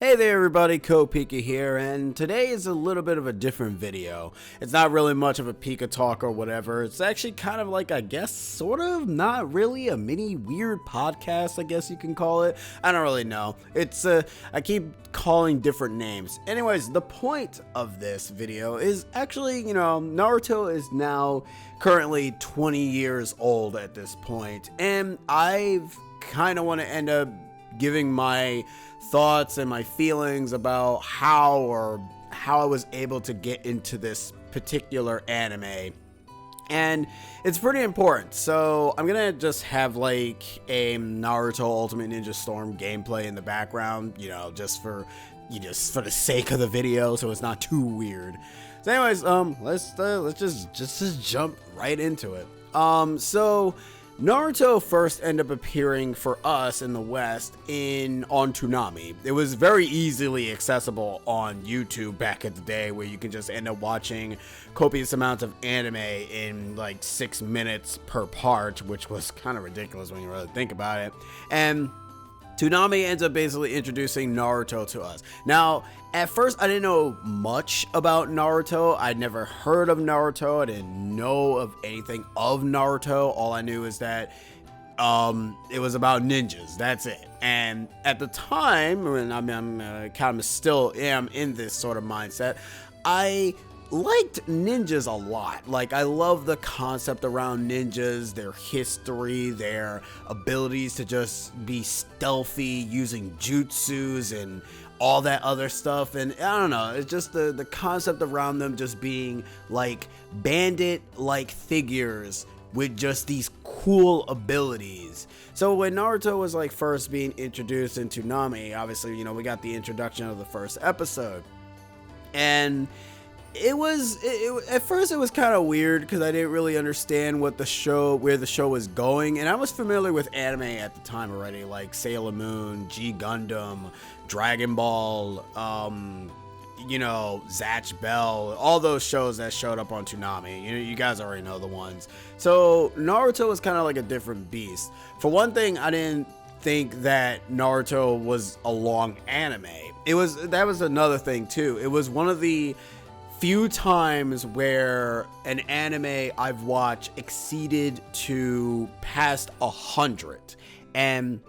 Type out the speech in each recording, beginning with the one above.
Hey there everybody, Pika here, and today is a little bit of a different video. It's not really much of a Pika talk or whatever. It's actually kind of like, I guess, sort of, not really, a mini weird podcast, I guess you can call it. I don't really know. I keep calling different names. Anyways, the point of this video is actually, Naruto is now currently 20 years old at this point, and I've kind of want to end up giving my thoughts and my feelings about how I was able to get into this particular anime. And it's pretty important. So I'm gonna just have like a Naruto Ultimate Ninja Storm gameplay in the background, just for the sake of the video, so it's not too weird. So anyways, let's just jump right into it. So Naruto first ended up appearing for us in the West on Toonami. It was very easily accessible on YouTube back in the day, where you can just end up watching copious amounts of anime in like 6 minutes per part, which was kind of ridiculous when you really think about it. And Toonami ends up basically introducing Naruto to us. Now, at first, I didn't know much about Naruto. I'd never heard of Naruto. I didn't know of anything of Naruto. All I knew is that it was about ninjas. That's it. And at the time, when I'm kind of still am in this sort of mindset, I liked ninjas a lot. Like, I love the concept around ninjas, their history, their abilities to just be stealthy using jutsus and all that other stuff. And I don't know, it's just the concept around them just being like bandit like figures with just these cool abilities. So when Naruto was like first being introduced in Toonami, obviously, we got the introduction of the first episode, and at first it was kind of weird because I didn't really understand where the show was going, and I was familiar with anime at the time already, like Sailor Moon, G Gundam, Dragon Ball, Zatch Bell, all those shows that showed up on Toonami. You guys already know the ones. So Naruto was kind of like a different beast. For one thing, I didn't think that Naruto was a long anime. That was another thing too. It was one of the few times where an anime I've watched exceeded to past 100, and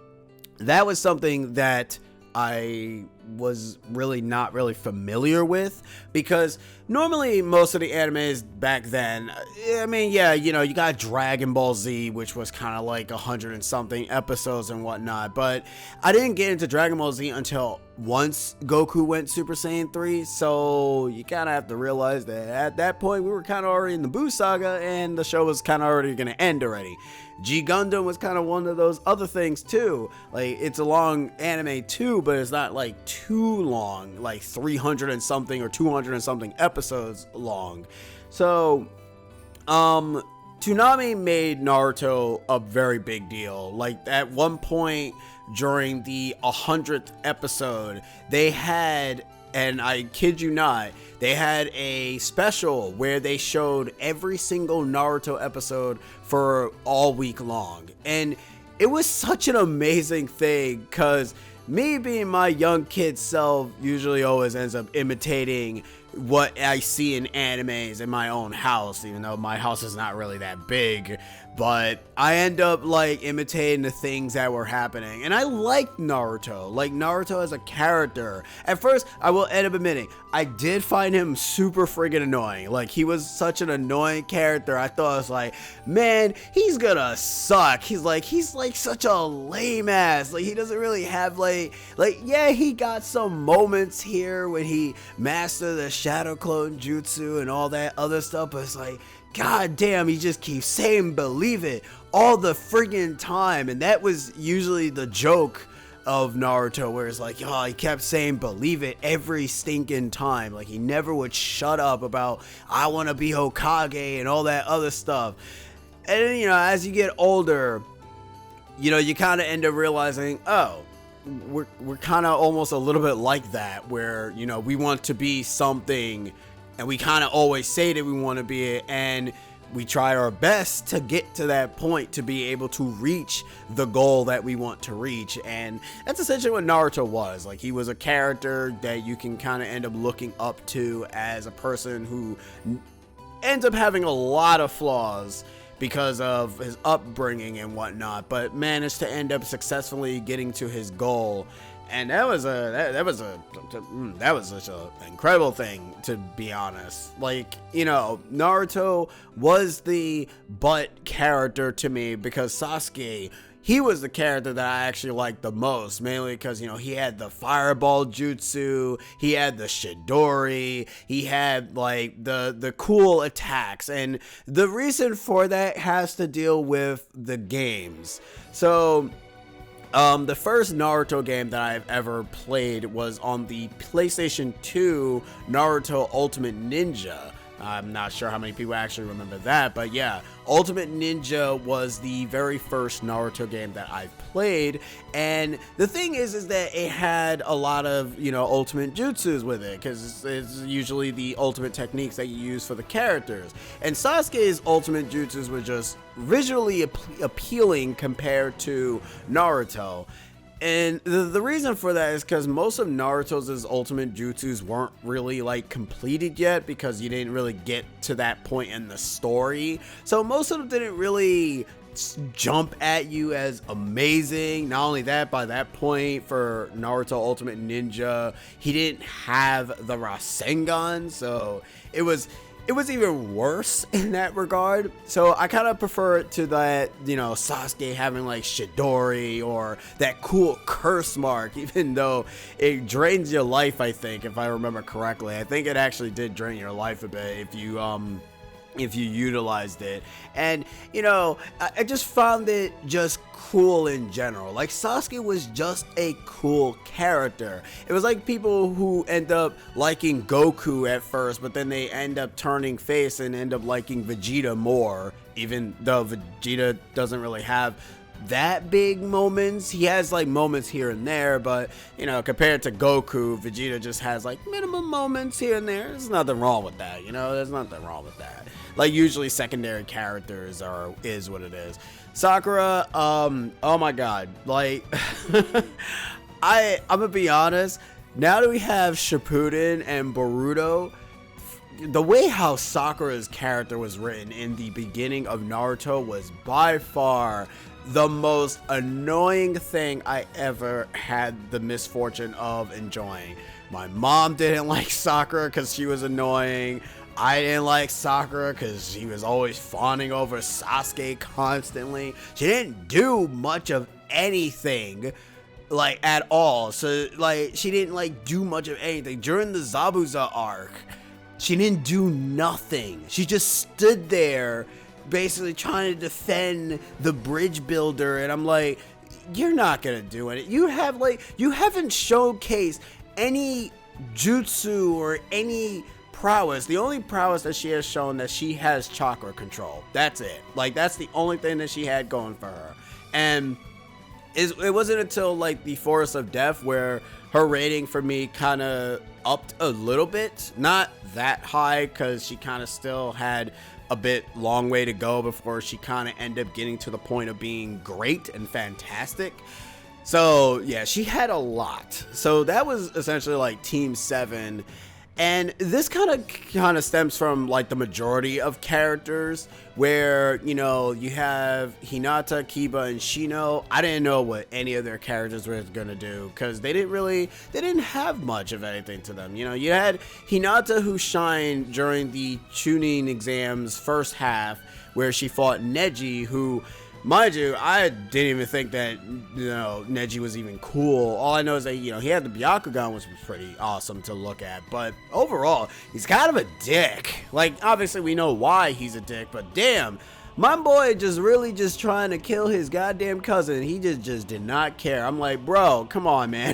that was something that I was really not really familiar with, because normally most of the animes back then, you got Dragon Ball Z, which was kind of like 100 and something episodes and whatnot, but I didn't get into Dragon Ball Z until once Goku went Super Saiyan 3, so you kind of have to realize that at that point we were kind of already in the Buu Saga, and the show was kind of already going to end already. G Gundam was kind of one of those other things too. Like, it's a long anime too, but it's not like too long, like 300 and something or 200 and something episodes long. So, Toonami made Naruto a very big deal. Like, at one point during the 100th episode, they had, and I kid you not, they had a special where they showed every single Naruto episode for all week long. And it was such an amazing thing, because me being my young kid self usually always ends up imitating what I see in animes in my own house, even though my house is not really that big, but I end up like imitating the things that were happening. And I liked Naruto, like Naruto as a character. At first, I will end up admitting, I did find him super friggin' annoying. Like, he was such an annoying character. I thought, I was like, man, he's gonna suck. He's like such a lame ass. Like, he doesn't really have yeah, he got some moments here when he mastered the Shadow Clone Jutsu and all that other stuff, but it's like, god damn, he just keeps saying believe it all the friggin' time. And that was usually the joke of Naruto, where it's like, oh, he kept saying believe it every stinking time. Like, he never would shut up about, I want to be Hokage and all that other stuff. And then, as you get older, you kind of end up realizing, oh, we're kind of almost a little bit like that, where we want to be something, and we kind of always say that we want to be it, and we try our best to get to that point to be able to reach the goal that we want to reach. And that's essentially what Naruto was. Like, he was a character that you can kind of end up looking up to as a person who ends up having a lot of flaws because of his upbringing and whatnot, but managed to end up successfully getting to his goal. And that was such an incredible thing, to be honest. Like, you know, Naruto was the butt character to me because Sasuke, he was the character that I actually liked the most, mainly because, you know, he had the fireball jutsu, he had the Chidori, he had like the cool attacks, and the reason for that has to deal with the games. So the first Naruto game that I've ever played was on the PlayStation 2 Naruto Ultimate Ninja. I'm not sure how many people actually remember that, but yeah, Ultimate Ninja was the very first Naruto game that I've played, and the thing is that it had a lot of, you know, ultimate jutsus with it, because it's usually the ultimate techniques that you use for the characters, and Sasuke's ultimate jutsus were just visually appealing compared to Naruto. And the reason for that is because most of Naruto's ultimate jutsus weren't really like completed yet, because you didn't really get to that point in the story. So most of them didn't really jump at you as amazing. Not only that, by that point for Naruto Ultimate Ninja, he didn't have the Rasengan, so it was even worse in that regard. So I kind of prefer it to that, you know, Sasuke having like Chidori or that cool curse mark, even though it drains your life, I think, if I remember correctly. I think it actually did drain your life a bit if you utilized it. And, you know, I just found it just cool in general. Like, Sasuke was just a cool character. It was like people who end up liking Goku at first, but then they end up turning face and end up liking Vegeta more, even though Vegeta doesn't really have that big moments. He has like moments here and there, but, you know, compared to Goku, Vegeta just has like minimum moments here and there. There's nothing wrong with that, you know, there's nothing wrong with that. Like, usually secondary characters is what it is. Sakura, oh my god, like I'm gonna be honest, now that we have Shippuden and Boruto, the way how Sakura's character was written in the beginning of Naruto was by far the most annoying thing I ever had the misfortune of enjoying. My mom didn't like Sakura because she was annoying. I didn't like Sakura because she was always fawning over Sasuke constantly. She didn't do much of anything, like, at all. So, like, she didn't, like, do much of anything. During the Zabuza arc, she didn't do nothing. She just stood there, basically trying to defend the bridge builder, and I'm like, you're not gonna do it. You haven't showcased any jutsu or any prowess. The only prowess that she has shown that she has chakra control. That's it. Like, that's the only thing that she had going for her. And it wasn't until like the Forest of Death where her rating for me kind of upped a little bit. Not that high, because she kind of still had a bit long way to go before she kind of ended up getting to the point of being great and fantastic. So yeah, she had a lot. So that was essentially like Team 7. And this kind of stems from like the majority of characters, where, you know, you have Hinata, Kiba, and Shino. I didn't know what any of their characters were gonna do, because they didn't have much of anything to them. You know, you had Hinata, who shined during the Chunin exams first half, where she fought Neji, who, mind you, I didn't even think that, you know, Neji was even cool. All I know is that, you know, he had the Byakugan, which was pretty awesome to look at. But overall, he's kind of a dick. Like, obviously we know why he's a dick, but damn, my boy really just trying to kill his goddamn cousin. He just did not care. I'm like, bro, come on, man.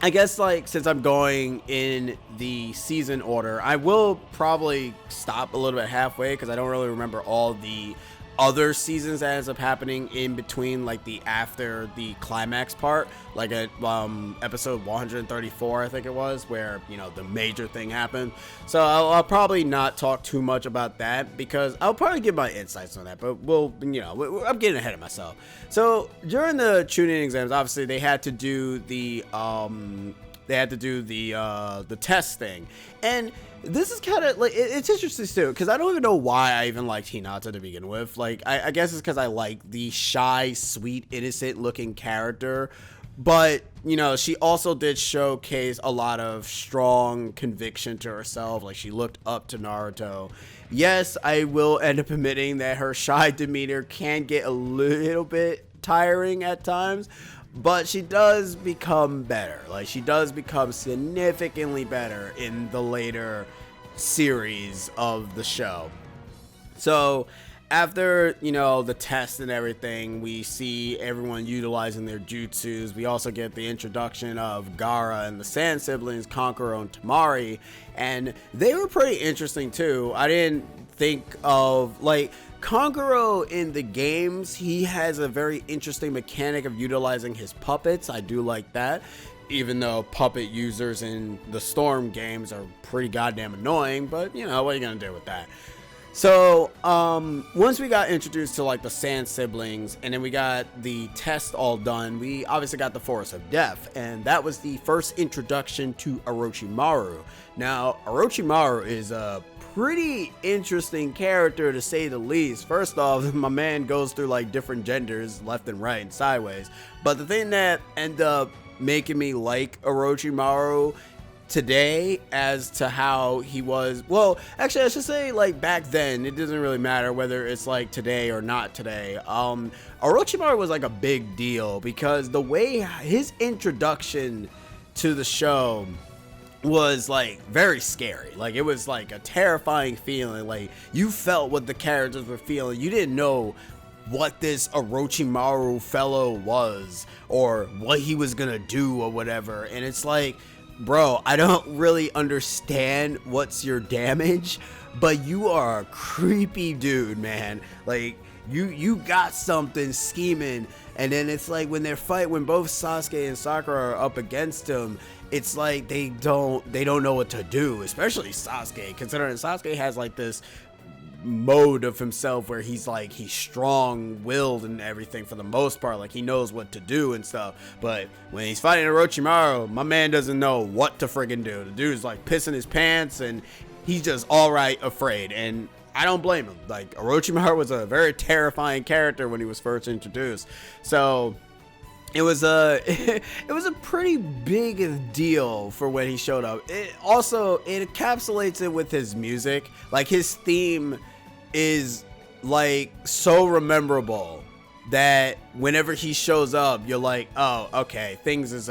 I guess, like, since I'm going in the season order, I will probably stop a little bit halfway, because I don't really remember all the other seasons that ends up happening in between, like the after the climax part, like at episode 134, I think it was, where, you know, the major thing happened. So I'll probably not talk too much about that, because I'll probably give my insights on that, but I'm getting ahead of myself. So during the Chunin exams, obviously they had to do the test thing, and this is kind of like, it's interesting too, because I don't even know why I even liked Hinata to begin with. Like, I guess it's because I like the shy, sweet, innocent looking character, but, you know, she also did showcase a lot of strong conviction to herself. Like, she looked up to Naruto. Yes, I will end up admitting that her shy demeanor can get a little bit tiring at times, but she does become better. Like, she does become significantly better in the later series of the show. So after, you know, the test and everything, we see everyone utilizing their jutsus. We also get the introduction of Gaara and the Sand siblings, Kankuro and Temari, and they were pretty interesting too. I didn't think of, like, Kankuro in the games, he has a very interesting mechanic of utilizing his puppets. I do like that, even though puppet users in the Storm games are pretty goddamn annoying, but, you know, what are you gonna do with that? So once we got introduced to, like, the Sand siblings, and then we got the test all done, we obviously got the Forest of Death, and that was the first introduction to Orochimaru. Now, Orochimaru is a pretty interesting character, to say the least. First off, my man goes through, like, different genders left and right and sideways, but the thing that ended up making me like Orochimaru today as to how he was, well, actually I should say, like, back then, it doesn't really matter whether it's like today or not today. Orochimaru was like a big deal because the way his introduction to the show was, like, very scary. Like, it was like a terrifying feeling. Like, you felt what the characters were feeling. You didn't know what this Orochimaru fellow was or what he was gonna do or whatever, and it's like, bro, I don't really understand what's your damage, but you are a creepy dude, man. Like, you got something scheming. And then it's like when both Sasuke and Sakura are up against him, it's like they don't know what to do, especially Sasuke, considering Sasuke has, like, this mode of himself where he's strong-willed and everything for the most part. Like, he knows what to do and stuff, but when he's fighting Orochimaru, my man doesn't know what to friggin' do. The dude's, like, pissing his pants, and he's just alright afraid, and I don't blame him. Like, Orochimaru was a very terrifying character when he was first introduced, so it was a pretty big deal for when he showed up. It encapsulates it with his music. Like, his theme is, like, so rememberable that whenever he shows up, you're like, oh, okay, things is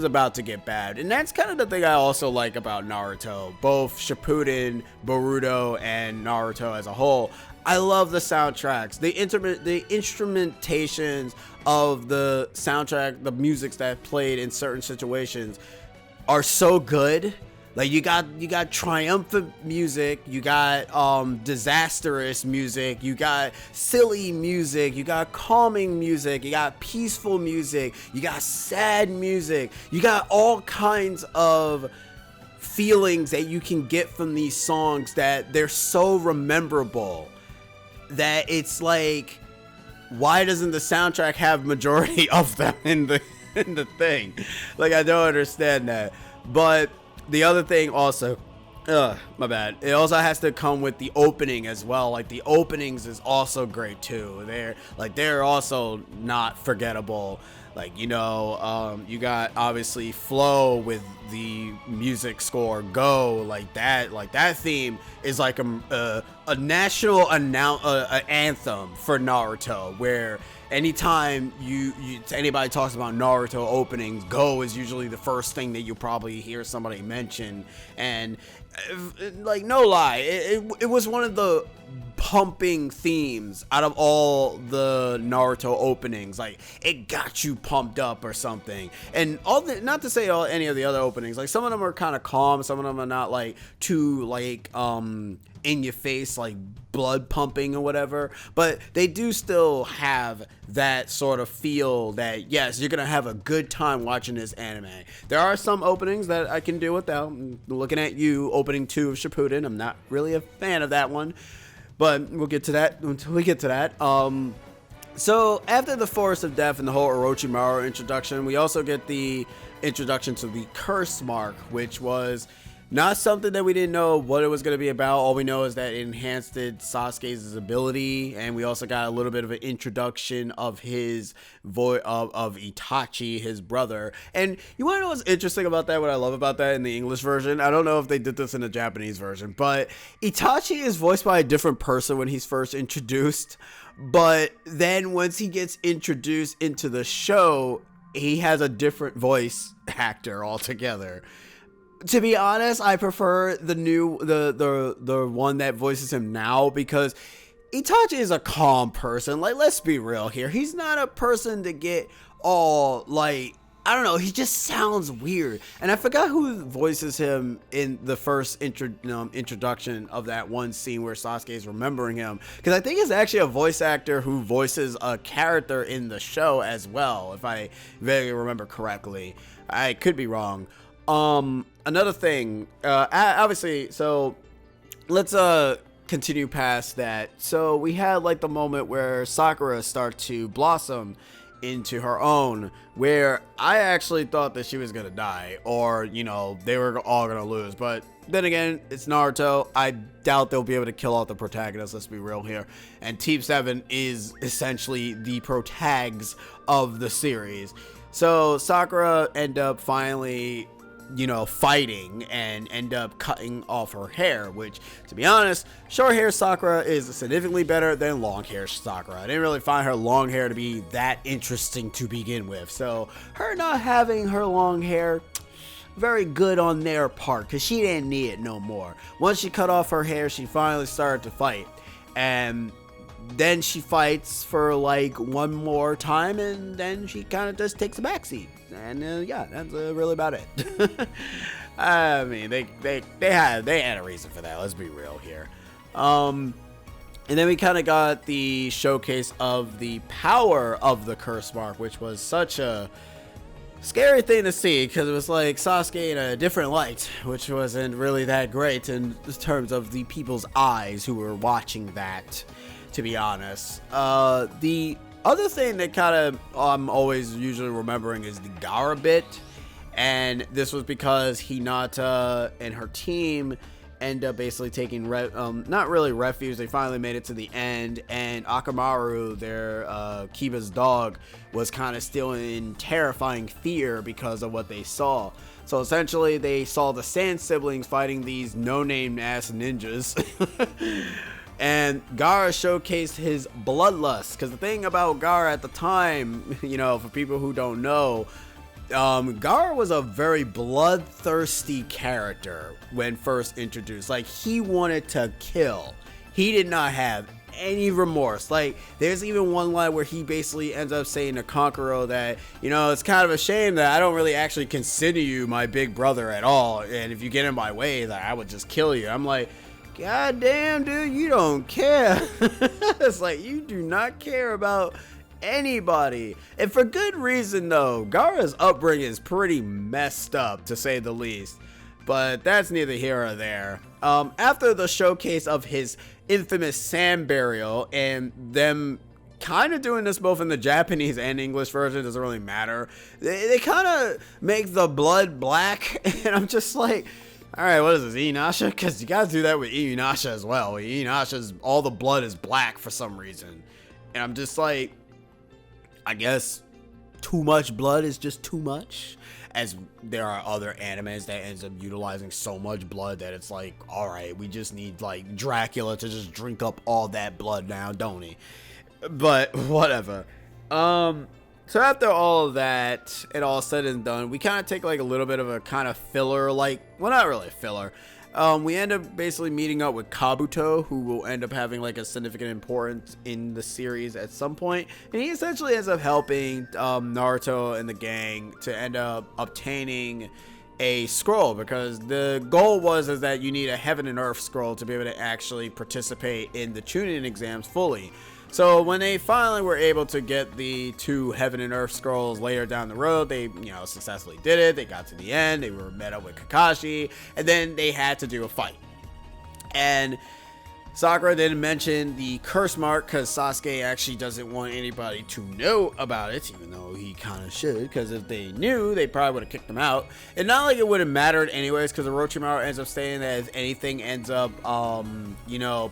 about to get bad. And that's kind of the thing I also like about Naruto, both Shippuden, Boruto, and Naruto as a whole. I love the soundtracks, the instrumentations of the soundtrack, the musics that played in certain situations are so good. Like, you got triumphant music, you got disastrous music, you got silly music, you got calming music, you got peaceful music, you got sad music, you got all kinds of feelings that you can get from these songs that they're so rememberable that it's like, why doesn't the soundtrack have majority of them in the thing? Like, I don't understand that. But the other thing also, my bad, it also has to come with the opening as well. Like, the openings is also great too. They're also not forgettable. Like, you know, you got obviously Flow with the music score, Go, like that theme is like a national anthem for Naruto, where anytime anybody talks about Naruto openings, Go is usually the first thing that you probably hear somebody mention. And like, no lie, it was one of the pumping themes out of all the Naruto openings. Like, it got you pumped up or something. And not to say any of the other openings, like, some of them are kind of calm, some of them are not like too like in your face, like blood pumping or whatever, but they do still have that sort of feel that, yes, you're gonna have a good time watching this anime. There are some openings that I can do without. Looking at you, opening 2 of Shippuden, I'm not really a fan of that one, but we'll get to that until we get to that. So after the Forest of Death and the whole Orochimaru introduction, we also get the introduction to the curse mark, which was not something that we didn't know what it was going to be about. All we know is that it enhanced Sasuke's ability, and we also got a little bit of an introduction of his of Itachi, his brother. And you want to know what's interesting about that? What I love about that in the English version? I don't know if they did this in the Japanese version, but Itachi is voiced by a different person when he's first introduced. But then once he gets introduced into the show, he has a different voice actor altogether. To be honest, I prefer the one that voices him now, because Itachi is a calm person. Like, let's be real here. He's not a person to get all, like, I don't know, he just sounds weird. And I forgot who voices him in the first introduction of that one scene where Sasuke is remembering him, because I think it's actually a voice actor who voices a character in the show as well, if I vaguely remember correctly. I could be wrong. Another thing, obviously, so let's continue past that. So we had like the moment where Sakura starts to blossom into her own, where I actually thought that she was gonna die, or, you know, they were all gonna lose. But then again, it's Naruto. I doubt they'll be able to kill out the protagonist, let's be real here. And Team 7 is essentially the protags of the series. So Sakura end up finally, you know, fighting and end up cutting off her hair, which, to be honest, short hair Sakura is significantly better than long hair Sakura. I didn't really find her long hair to be that interesting to begin with. So her not having her long hair, very good on their part, because she didn't need it no more. Once she cut off her hair, she finally started to fight. And then she fights for like one more time, and then she kind of just takes a backseat. And yeah, that's really about it. I mean, they had a reason for that. Let's be real here. And then we kind of got the showcase of the power of the curse mark, which was such a scary thing to see, because it was like Sasuke in a different light, which wasn't really that great in terms of the people's eyes who were watching that, to be honest. The other thing that kind of I'm always usually remembering is the Gaara bit, and this was because Hinata and her team end up basically taking not really refuge. They finally made it to the end, and Akamaru, their Kiba's dog, was kind of still in terrifying fear because of what they saw. So essentially they saw the Sand siblings fighting these no-name ass ninjas. And Gaara showcased his bloodlust, because the thing about Gaara at the time, you know, for people who don't know, Gaara was a very bloodthirsty character when first introduced. Like, he wanted to kill. He did not have any remorse. Like, there's even one line where he basically ends up saying to Kankuro that, you know, it's kind of a shame that I don't really actually consider you my big brother at all, and if you get in my way, that I would just kill you. I'm like, God damn, dude, you don't care. It's like, you do not care about anybody. And for good reason, though. Gaara's upbringing is pretty messed up, to say the least. But that's neither here or there. After the showcase of his infamous sand burial, and them kind of doing this both in the Japanese and English version, doesn't really matter. They kind of make the blood black, and I'm just like, alright, what is this, Inuyasha? Because you guys do that with Inuyasha as well. Inuyasha's, all the blood is black for some reason. And I'm just like, I guess too much blood is just too much. As there are other animes that ends up utilizing so much blood that it's like, alright, we just need like Dracula to just drink up all that blood now, don't he? But whatever. So after all of that, it all said and done, we kind of take like a little bit of a kind of filler, like, well, not really filler. we end up basically meeting up with Kabuto, who will end up having like a significant importance in the series at some point, and he essentially ends up helping Naruto and the gang to end up obtaining a scroll, because the goal was that you need a heaven and earth scroll to be able to actually participate in the Chunin exams fully. So when they finally were able to get the 2 heaven and earth scrolls later down the road, they, successfully did it. They got to the end. They were met up with Kakashi, and then they had to do a fight. And Sakura didn't mention the curse mark because Sasuke actually doesn't want anybody to know about it, even though he kind of should, because if they knew, they probably would have kicked him out. And not like it would have mattered anyways, because Orochimaru ends up saying that if anything ends up,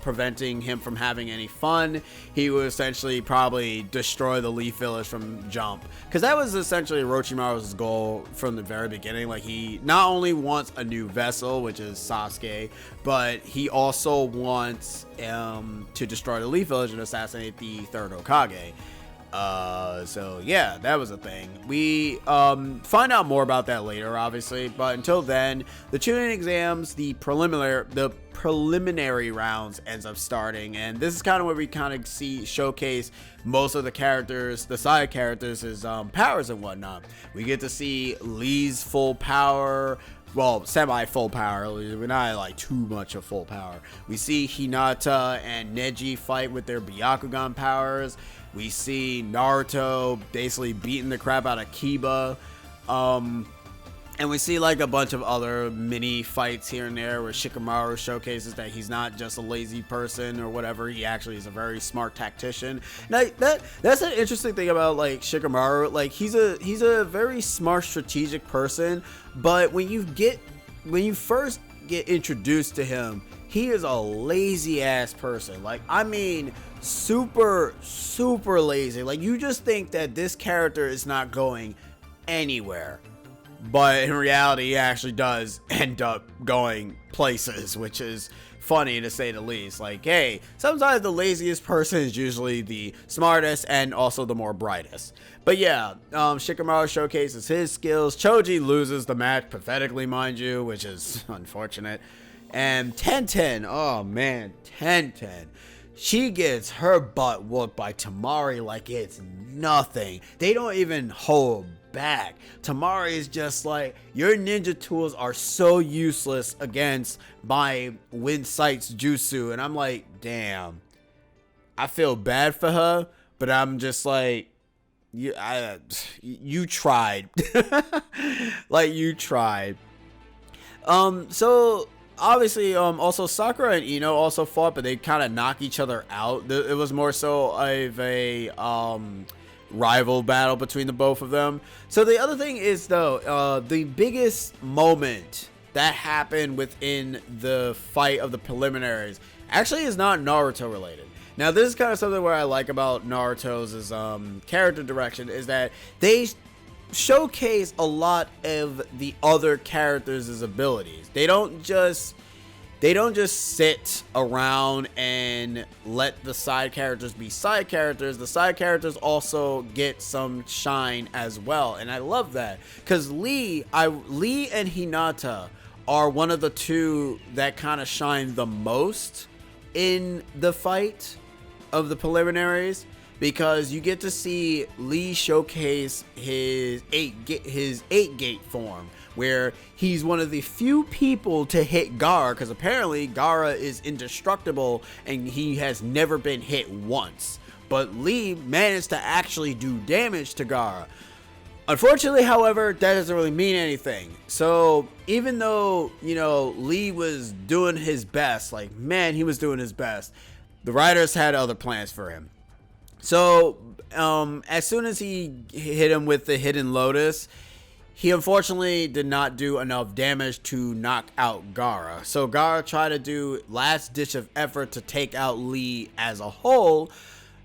preventing him from having any fun, he would essentially probably destroy the Leaf Village from jump. Because that was essentially Orochimaru's goal from the very beginning. Like, he not only wants a new vessel, which is Sasuke, but he also wants to destroy the Leaf Village and assassinate the 3rd Hokage. So yeah, that was a thing. We find out more about that later, obviously, but until then, the Chunin exams, the preliminary rounds ends up starting, and this is kind of where we kind of showcase most of the characters, the side characters' powers and whatnot. We get to see Lee's full power. Well, semi-full power. We're not like too much of full power. We see Hinata and Neji fight with their Byakugan powers. We see Naruto basically beating the crap out of Kiba. And we see like a bunch of other mini fights here and there where Shikamaru showcases that he's not just a lazy person or whatever. He actually is a very smart tactician. Now, that's an interesting thing about like Shikamaru. Like, he's a very smart strategic person, but when you first get introduced to him, he is a lazy ass person. Like, I mean, super lazy. Like, you just think that this character is not going anywhere. But in reality, he actually does end up going places, which is funny to say the least. Like, hey, sometimes the laziest person is usually the smartest and also the more brightest. But yeah, Shikamaru showcases his skills. Choji loses the match pathetically, mind you, which is unfortunate. And Tenten, oh man, Tenten. She gets her butt whooped by Tamari like it's nothing. They don't even hold back. Tamari is just like, your ninja tools are so useless against my Wind Sight's jutsu. And I'm like, damn, I feel bad for her, but I'm just like, you tried. Like, you tried. So obviously, also Sakura and Ino also fought, but they kind of knock each other out. It was more so of a rival battle between the both of them. So the other thing is, though, the biggest moment that happened within the fight of the preliminaries actually is not Naruto related. Now, this is kind of something where I like about Naruto's character direction, is that they showcase a lot of the other characters' abilities. They don't just sit around and let the side characters be side characters. The side characters also get some shine as well, and I love that, because Lee and Hinata are one of the two that kind of shine the most in the fight of the preliminaries, because you get to see Lee showcase his 8-gate form, where he's one of the few people to hit Gaara, because apparently Gaara is indestructible and he has never been hit once. But Lee managed to actually do damage to Gaara. Unfortunately, however, that doesn't really mean anything. So even though, Lee was doing his best, like, man, he was doing his best, the writers had other plans for him. So as soon as he hit him with the Hidden Lotus, he unfortunately did not do enough damage to knock out Gaara. So Gaara tried to do last ditch of effort to take out Lee as a whole.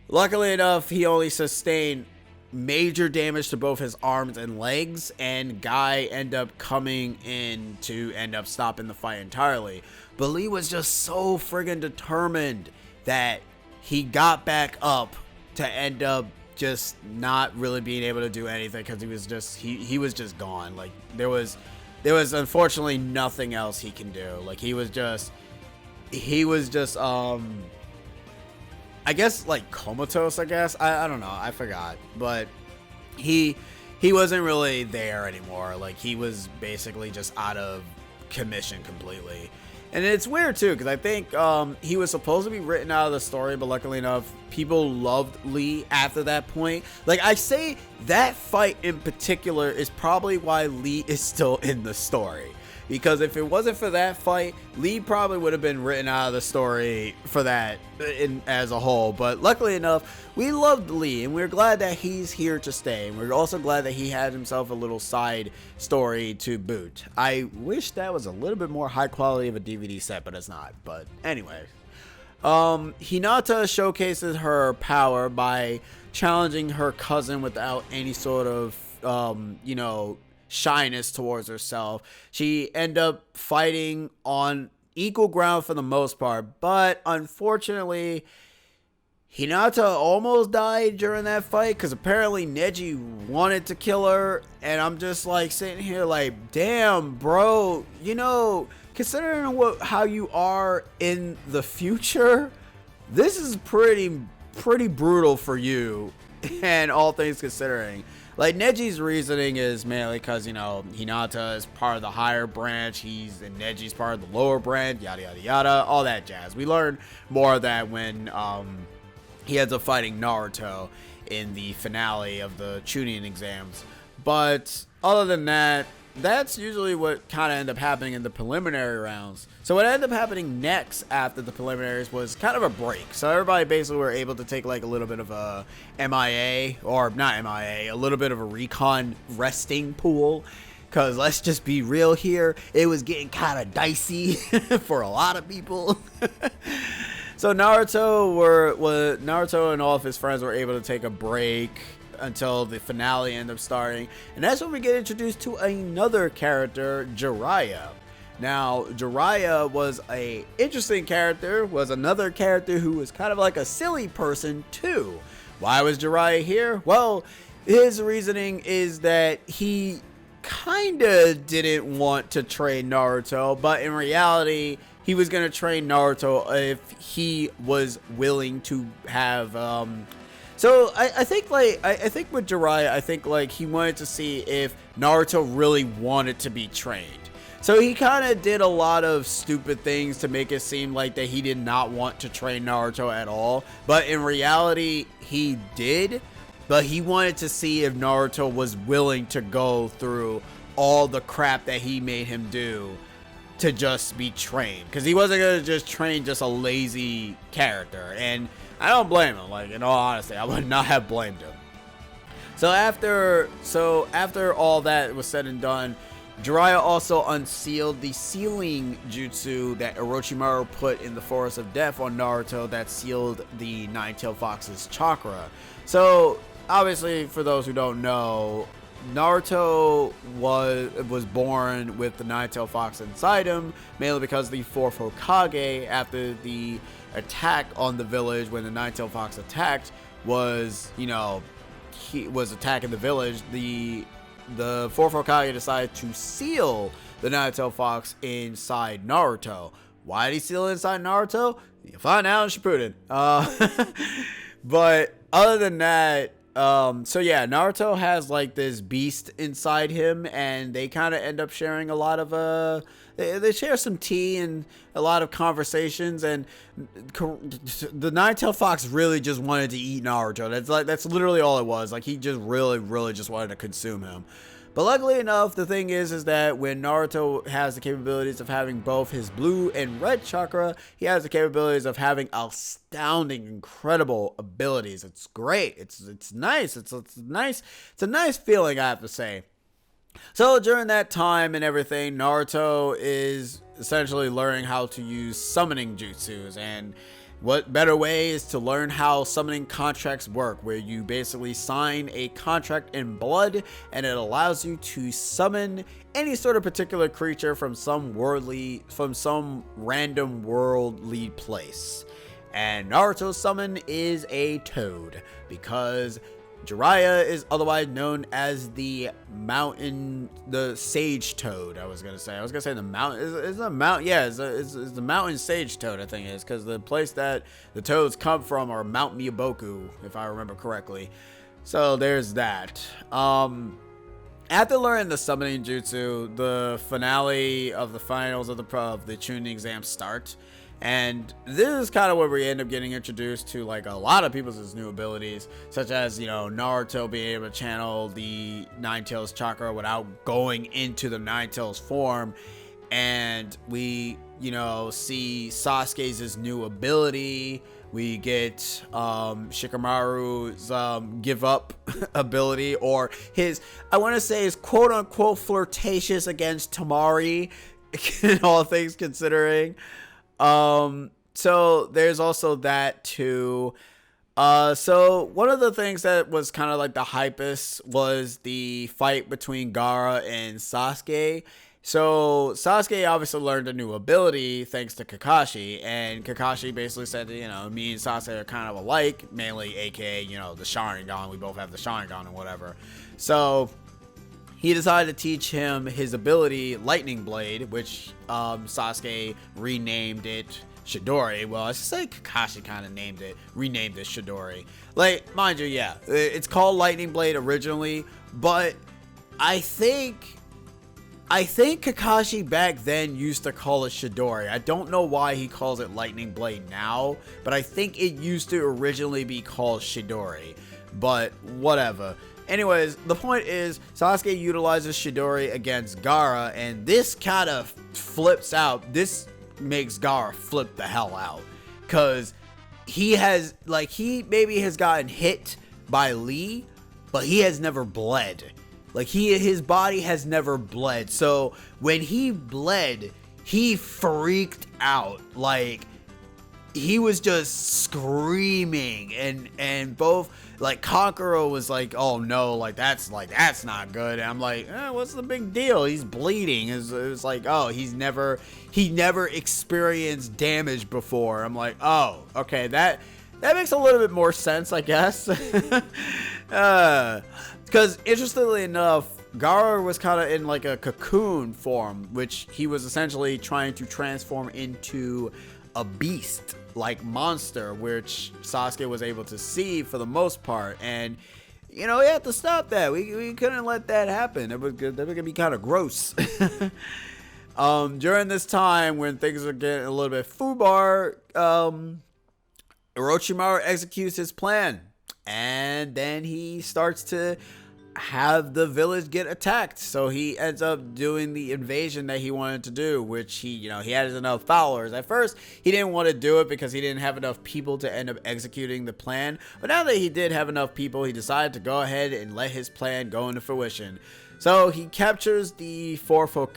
Luckily enough, he only sustained major damage to both his arms and legs, and Guy ended up coming in to end up stopping the fight entirely. But Lee was just so friggin' determined that he got back up to end up just not really being able to do anything, because he was just gone. Like, there was there was unfortunately nothing else he can do. Like, he was just I guess like comatose, I guess. I don't know, I forgot. But he wasn't really there anymore. Like, he was basically just out of commission completely. And it's weird too, because I think he was supposed to be written out of the story, but luckily enough, people loved Lee after that point. Like, I say that fight in particular is probably why Lee is still in the story. Because if it wasn't for that fight, Lee probably would have been written out of the story for that as a whole. But luckily enough, we loved Lee, and we're glad that he's here to stay. And we're also glad that he had himself a little side story to boot. I wish that was a little bit more high quality of a DVD set, but it's not. But anyway, Hinata showcases her power by challenging her cousin without any sort of, shyness towards herself. She ended up fighting on equal ground for the most part, but unfortunately, Hinata almost died during that fight because apparently Neji wanted to kill her, and I'm just like sitting here like, damn, bro, considering how you are in the future, this is pretty brutal for you, and all things considering. Like, Neji's reasoning is mainly because, Hinata is part of the higher branch, and Neji's part of the lower branch, yada, yada, yada, all that jazz. We learn more of that when he ends up fighting Naruto in the finale of the Chunin exams. But other than that, that's usually what kind of ended up happening in the preliminary rounds. So what ended up happening next after the preliminaries was kind of a break. So everybody basically were able to take like a little bit of a MIA, or not MIA, a little bit of a recon resting pool. Because let's just be real here, it was getting kind of dicey for a lot of people. So Naruto and all of his friends were able to take a break until the finale ended up starting, and that's when we get introduced to another character, Jiraiya. Now, Jiraiya was a interesting character, was another character who was kind of like a silly person too. Why was Jiraiya here? Well, his reasoning is that he kinda didn't want to train Naruto, but in reality, he was gonna train Naruto if he was willing to have, So I think with Jiraiya, I think like he wanted to see if Naruto really wanted to be trained. So he kind of did a lot of stupid things to make it seem like that he did not want to train Naruto at all. But in reality, he did. But he wanted to see if Naruto was willing to go through all the crap that he made him do to just be trained. Because he wasn't going to just train just a lazy character. And I don't blame him. Like, in all honesty, I would not have blamed him. So after all that was said and done, Jiraiya also unsealed the sealing jutsu that Orochimaru put in the Forest of Death on Naruto that sealed the Nine-Tailed Fox's chakra. So obviously, for those who don't know, Naruto was born with the Nine-Tailed Fox inside him, mainly because the fourth Hokage, after the attack on the village, when the Nine-Tailed Fox attacked, he was attacking the village, the fourth Hokage decided to seal the Nine-Tailed Fox inside Naruto. Why did he seal it inside Naruto? You'll find out in Shippuden. But other than that, so yeah, Naruto has like this beast inside him, and they kind of end up sharing a lot of they share some tea and a lot of conversations, and the Nine-Tailed Fox really just wanted to eat Naruto. That's literally all it was. Like, he just really just wanted to consume him. But luckily enough, the thing is that when Naruto has the capabilities of having both his blue and red chakra, he has the capabilities of having astounding, incredible abilities. It's great. It's nice. It's a nice feeling, I have to say. So during that time and everything, Naruto is essentially learning how to use summoning jutsus, and what better way is to learn how summoning contracts work, where you basically sign a contract in blood and it allows you to summon any sort of particular creature from some random worldly place. And Naruto's summon is a toad, because Jiraiya is otherwise known as the sage toad. I was gonna say the mountain is the mountain. Yeah, it's the mountain sage toad. I think it is, because the place that the toads come from are Mount Miyaboku, if I remember correctly. So there's that. After learning the summoning jutsu, the finale of the finals of the Chunin exam start. And this is kind of where we end up getting introduced to like a lot of people's new abilities, such as, you know, Naruto being able to channel the Nine Tails chakra without going into the Nine Tails form. And we, you know, see Sasuke's new ability. We get Shikamaru's give up ability, or his, I want to say, his quote unquote flirtatious against Tamari, all things considering. So there's also that too. So one of the things that was kind of like the hypest was the fight between Gaara and Sasuke. So Sasuke obviously learned a new ability thanks to Kakashi, and Kakashi basically said, you know, me and Sasuke are kind of alike, mainly aka, you know, the Sharingan. We both have the Sharingan and whatever. So he decided to teach him his ability, Lightning Blade, which Sasuke renamed it Chidori. Well, I should say Kakashi kind of renamed it Chidori. Like, mind you, yeah, it's called Lightning Blade originally, but I think Kakashi back then used to call it Chidori. I don't know why he calls it Lightning Blade now, but I think it used to originally be called Chidori. But whatever. Anyways, the point is, Sasuke utilizes Chidori against Gaara, and this kind of flips out. This makes Gaara flip the hell out, because he maybe has gotten hit by Lee, but he has never bled. Like, his body has never bled. So when he bled, he freaked out. Like, he was just screaming, and both, like, Kankuro was like, oh no, like that's not good. And I'm like, what's the big deal? He's bleeding. It's like, oh, he never experienced damage before. I'm like, oh, okay, that makes a little bit more sense, I guess. Because interestingly enough, Gaara was kind of in like a cocoon form, which he was essentially trying to transform into a beast like monster, which Sasuke was able to see for the most part. And, you know, we had to stop that. We couldn't let that happen. That was gonna be kind of gross. During this time when things are getting a little bit foobar, Orochimaru executes his plan, and then he starts to have the village get attacked. So he ends up doing the invasion that he wanted to do, which he had enough followers. At first, he didn't want to do it because he didn't have enough people to end up executing the plan. But now that he did have enough people, he decided to go ahead and let his plan go into fruition. So he captures he captures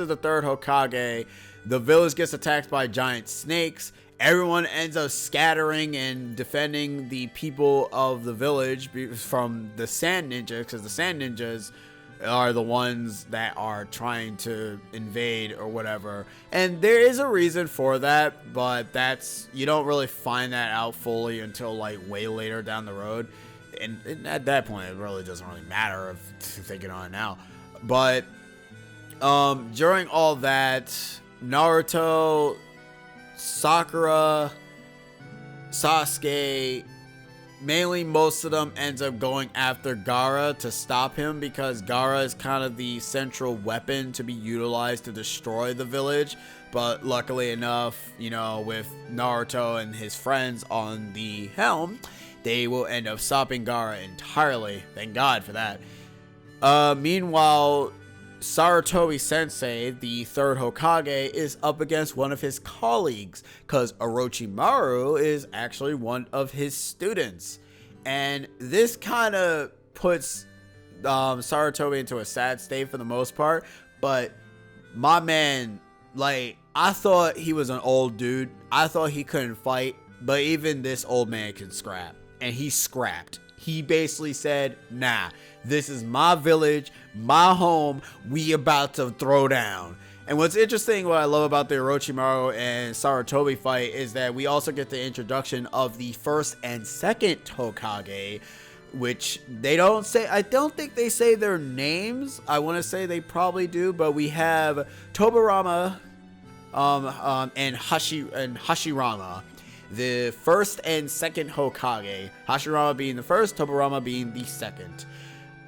the third Hokage. The village gets attacked by giant snakes. Everyone ends up scattering and defending the people of the village from the Sand Ninjas, because the Sand Ninjas are the ones that are trying to invade or whatever. And there is a reason for that, but you don't really find that out fully until like way later down the road. And at that point, it really doesn't really matter if thinking on it now. But during all that, Naruto, Sakura, Sasuke, mainly most of them ends up going after Gaara to stop him, because Gaara is kind of the central weapon to be utilized to destroy the village. But luckily enough, you know, with Naruto and his friends on the helm, they will end up stopping Gaara entirely. Thank God for that. Meanwhile, Sarutobi Sensei, the third Hokage, is up against one of his colleagues, because Orochimaru is actually one of his students. And this kind of puts Sarutobi into a sad state for the most part. But my man, like, I thought he was an old dude. I thought he couldn't fight. But even this old man can scrap. And he scrapped. He basically said, nah, this is my village, my home, we about to throw down. And what's interesting, what I love about the Orochimaru and Sarutobi fight is that we also get the introduction of the first and second Hokage, which they don't say. I don't think they say their names. I want to say they probably do, but we have Tobirama and Hashirama, the first and second Hokage. Hashirama being the first, Tobirama being the second.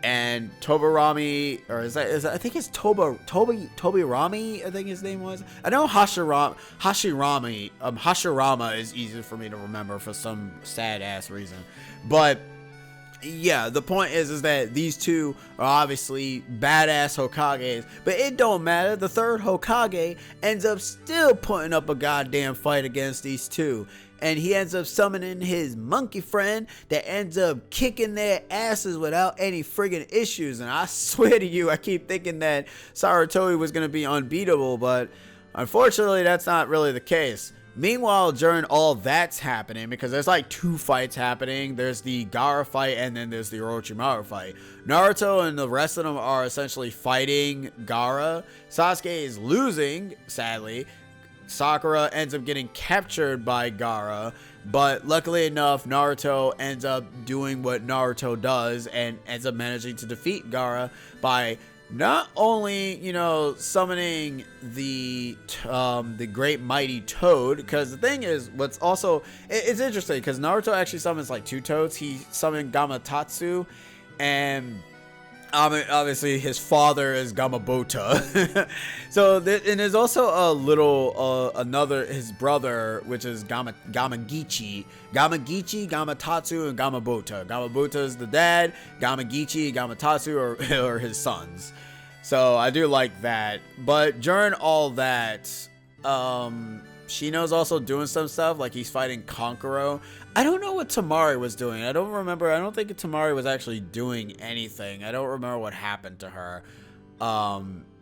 And Tobirami, or is that I think it's Tobirami, I think his name was. I know Hashirama is easier for me to remember for some sad ass reason. But yeah, the point is that these two are obviously badass Hokages, but it don't matter. The third Hokage ends up still putting up a goddamn fight against these two. And he ends up summoning his monkey friend that ends up kicking their asses without any friggin' issues. And I swear to you, I keep thinking that Sarutobi was going to be unbeatable, but unfortunately, that's not really the case. Meanwhile, during all that's happening, because there's like two fights happening, there's the Gaara fight and then there's the Orochimaru fight. Naruto and the rest of them are essentially fighting Gaara. Sasuke is losing, sadly. Sakura ends up getting captured by Gaara, but luckily enough, Naruto ends up doing what Naruto does and ends up managing to defeat Gaara by not only, you know, summoning the great mighty toad, because the thing is, what's also, it's interesting because Naruto actually summons like two toads. He summoned Gamatatsu, and obviously his father is Gamabota. So and there's also a little another, his brother, which is Gamagichi, Gamatatsu, and Gamabota. Gamabota is the dad, Gamagichi, Gamatatsu are his sons. So I do like that. But during all that, Shino's also doing some stuff, like he's fighting Kankuro. I don't know what Tamari was doing. I don't remember. I don't think Tamari was actually doing anything. I don't remember what happened to her.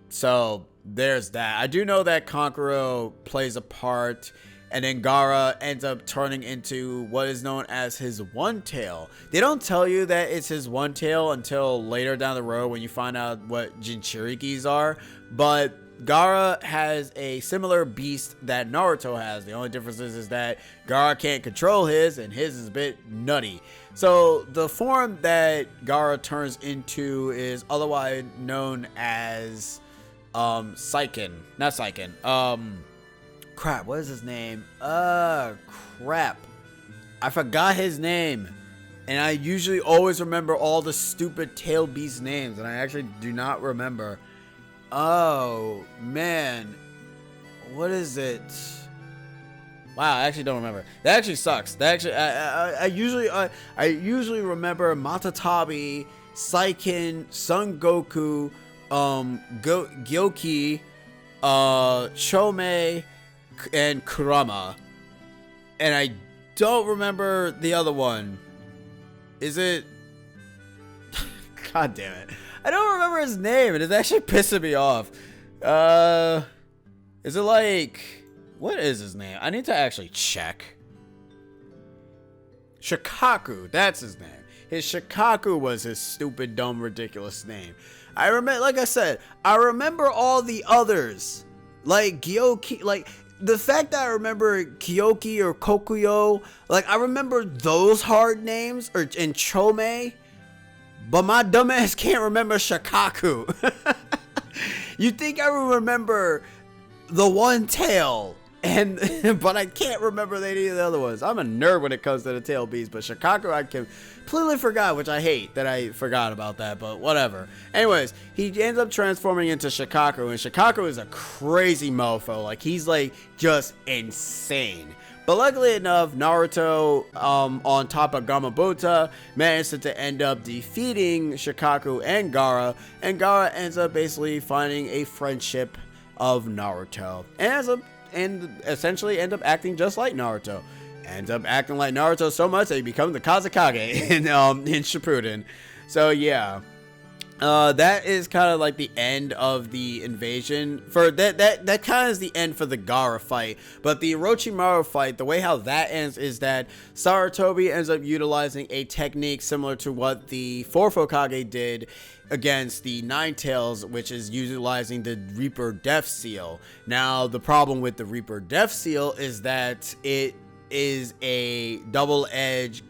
So there's that. I do know that Kankuro plays a part, and then Gaara ends up turning into what is known as his one tail. They don't tell you that it's his one tail until later down the road when you find out what Jinchurikis are, but Gaara has a similar beast that Naruto has. The only difference is that Gaara can't control his, and his is a bit nutty. So the form that Gaara turns into is otherwise known as Saiken. Not Saiken. Crap, what is his name? Crap. I forgot his name. And I usually always remember all the stupid tail beast names, and I actually do not remember. Oh man, what is it? Wow, I actually don't remember. That actually sucks. That actually, I usually remember Matatabi, Saiken, Son Goku, Gyoki, Chome, and Kurama, and I don't remember the other one. Is it? God damn it. I don't remember his name, and it's actually pissing me off. Is it like, what is his name? I need to actually check. Shikaku, that's his name. His Shikaku was his stupid, dumb, ridiculous name. I remember, like I said, I remember all the others. Like Gyoki, like the fact that I remember Kyoki or Kokuyo, like I remember those hard names, and Chome. But my dumbass can't remember Shikaku. You think I would remember the one tail, but I can't remember any of the other ones. I'm a nerd when it comes to the tail beast, but Shikaku I completely forgot, which I hate that I forgot about that, but whatever. Anyways, he ends up transforming into Shikaku, and Shikaku is a crazy mofo. Like, he's like just insane. But luckily enough, Naruto, on top of Gamabota, managed to end up defeating Shikaku and Gaara ends up basically finding a friendship of Naruto, and essentially end up acting just like Naruto. Ends up acting like Naruto so much that he becomes the Kazekage in Shippuden. So yeah. That is kind of like the end of the invasion. For that kind of is the end for the Gaara fight. But the Orochimaru fight, the way how that ends is that Sarutobi ends up utilizing a technique similar to what the Fourth Hokage did against the Nine Tails, which is utilizing the Reaper Death Seal. Now, the problem with the Reaper Death Seal is that it is a double-edged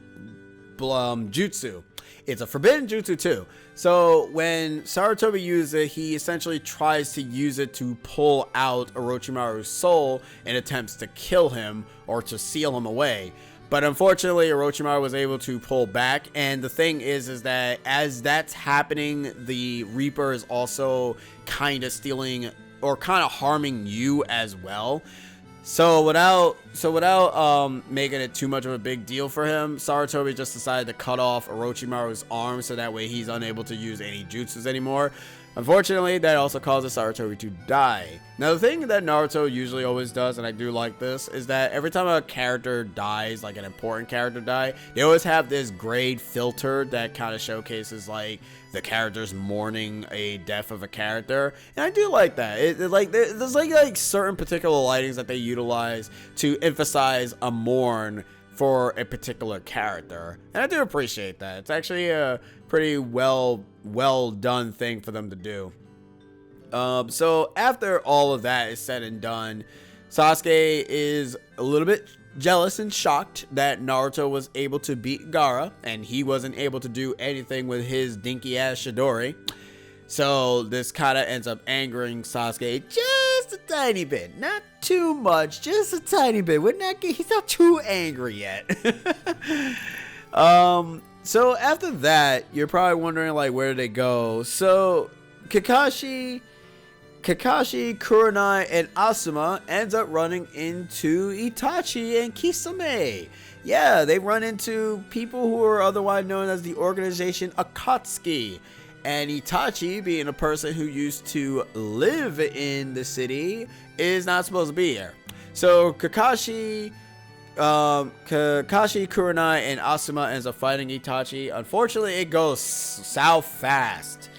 jutsu. It's a forbidden jutsu too. So when Sarutobi uses it, he essentially tries to use it to pull out Orochimaru's soul in attempts to kill him or to seal him away. But unfortunately, Orochimaru was able to pull back. And the thing is that as that's happening, the Reaper is also kind of stealing or kind of harming you as well. So without making it too much of a big deal for him, Sarutobi just decided to cut off Orochimaru's arm so that way he's unable to use any jutsus anymore. Unfortunately, that also causes Sarutobi to die. Now, the thing that Naruto usually always does, and I do like this, is that every time a character dies, like an important character die, they always have this grade filter that kind of showcases, like, the character's mourning a death of a character. And I do like that. There's like certain particular lightings that they utilize to emphasize a mourn for a particular character. And I do appreciate that. It's actually a pretty well done thing for them to do. So after all of that is said and done, Sasuke is a little bit jealous and shocked that Naruto was able to beat Gaara and he wasn't able to do anything with his dinky ass Chidori. So this kind of ends up angering Sasuke just a tiny bit, not too much, just a tiny bit. He's not too angry yet. So after that, you're probably wondering, like, where did they go? So Kakashi, Kurenai, and Asuma ends up running into Itachi and Kisame. Yeah, they run into people who are otherwise known as the organization Akatsuki. And Itachi, being a person who used to live in the city, is not supposed to be here. So Kakashi, Kurenai, and Asuma ends up fighting Itachi. Unfortunately, it goes south fast.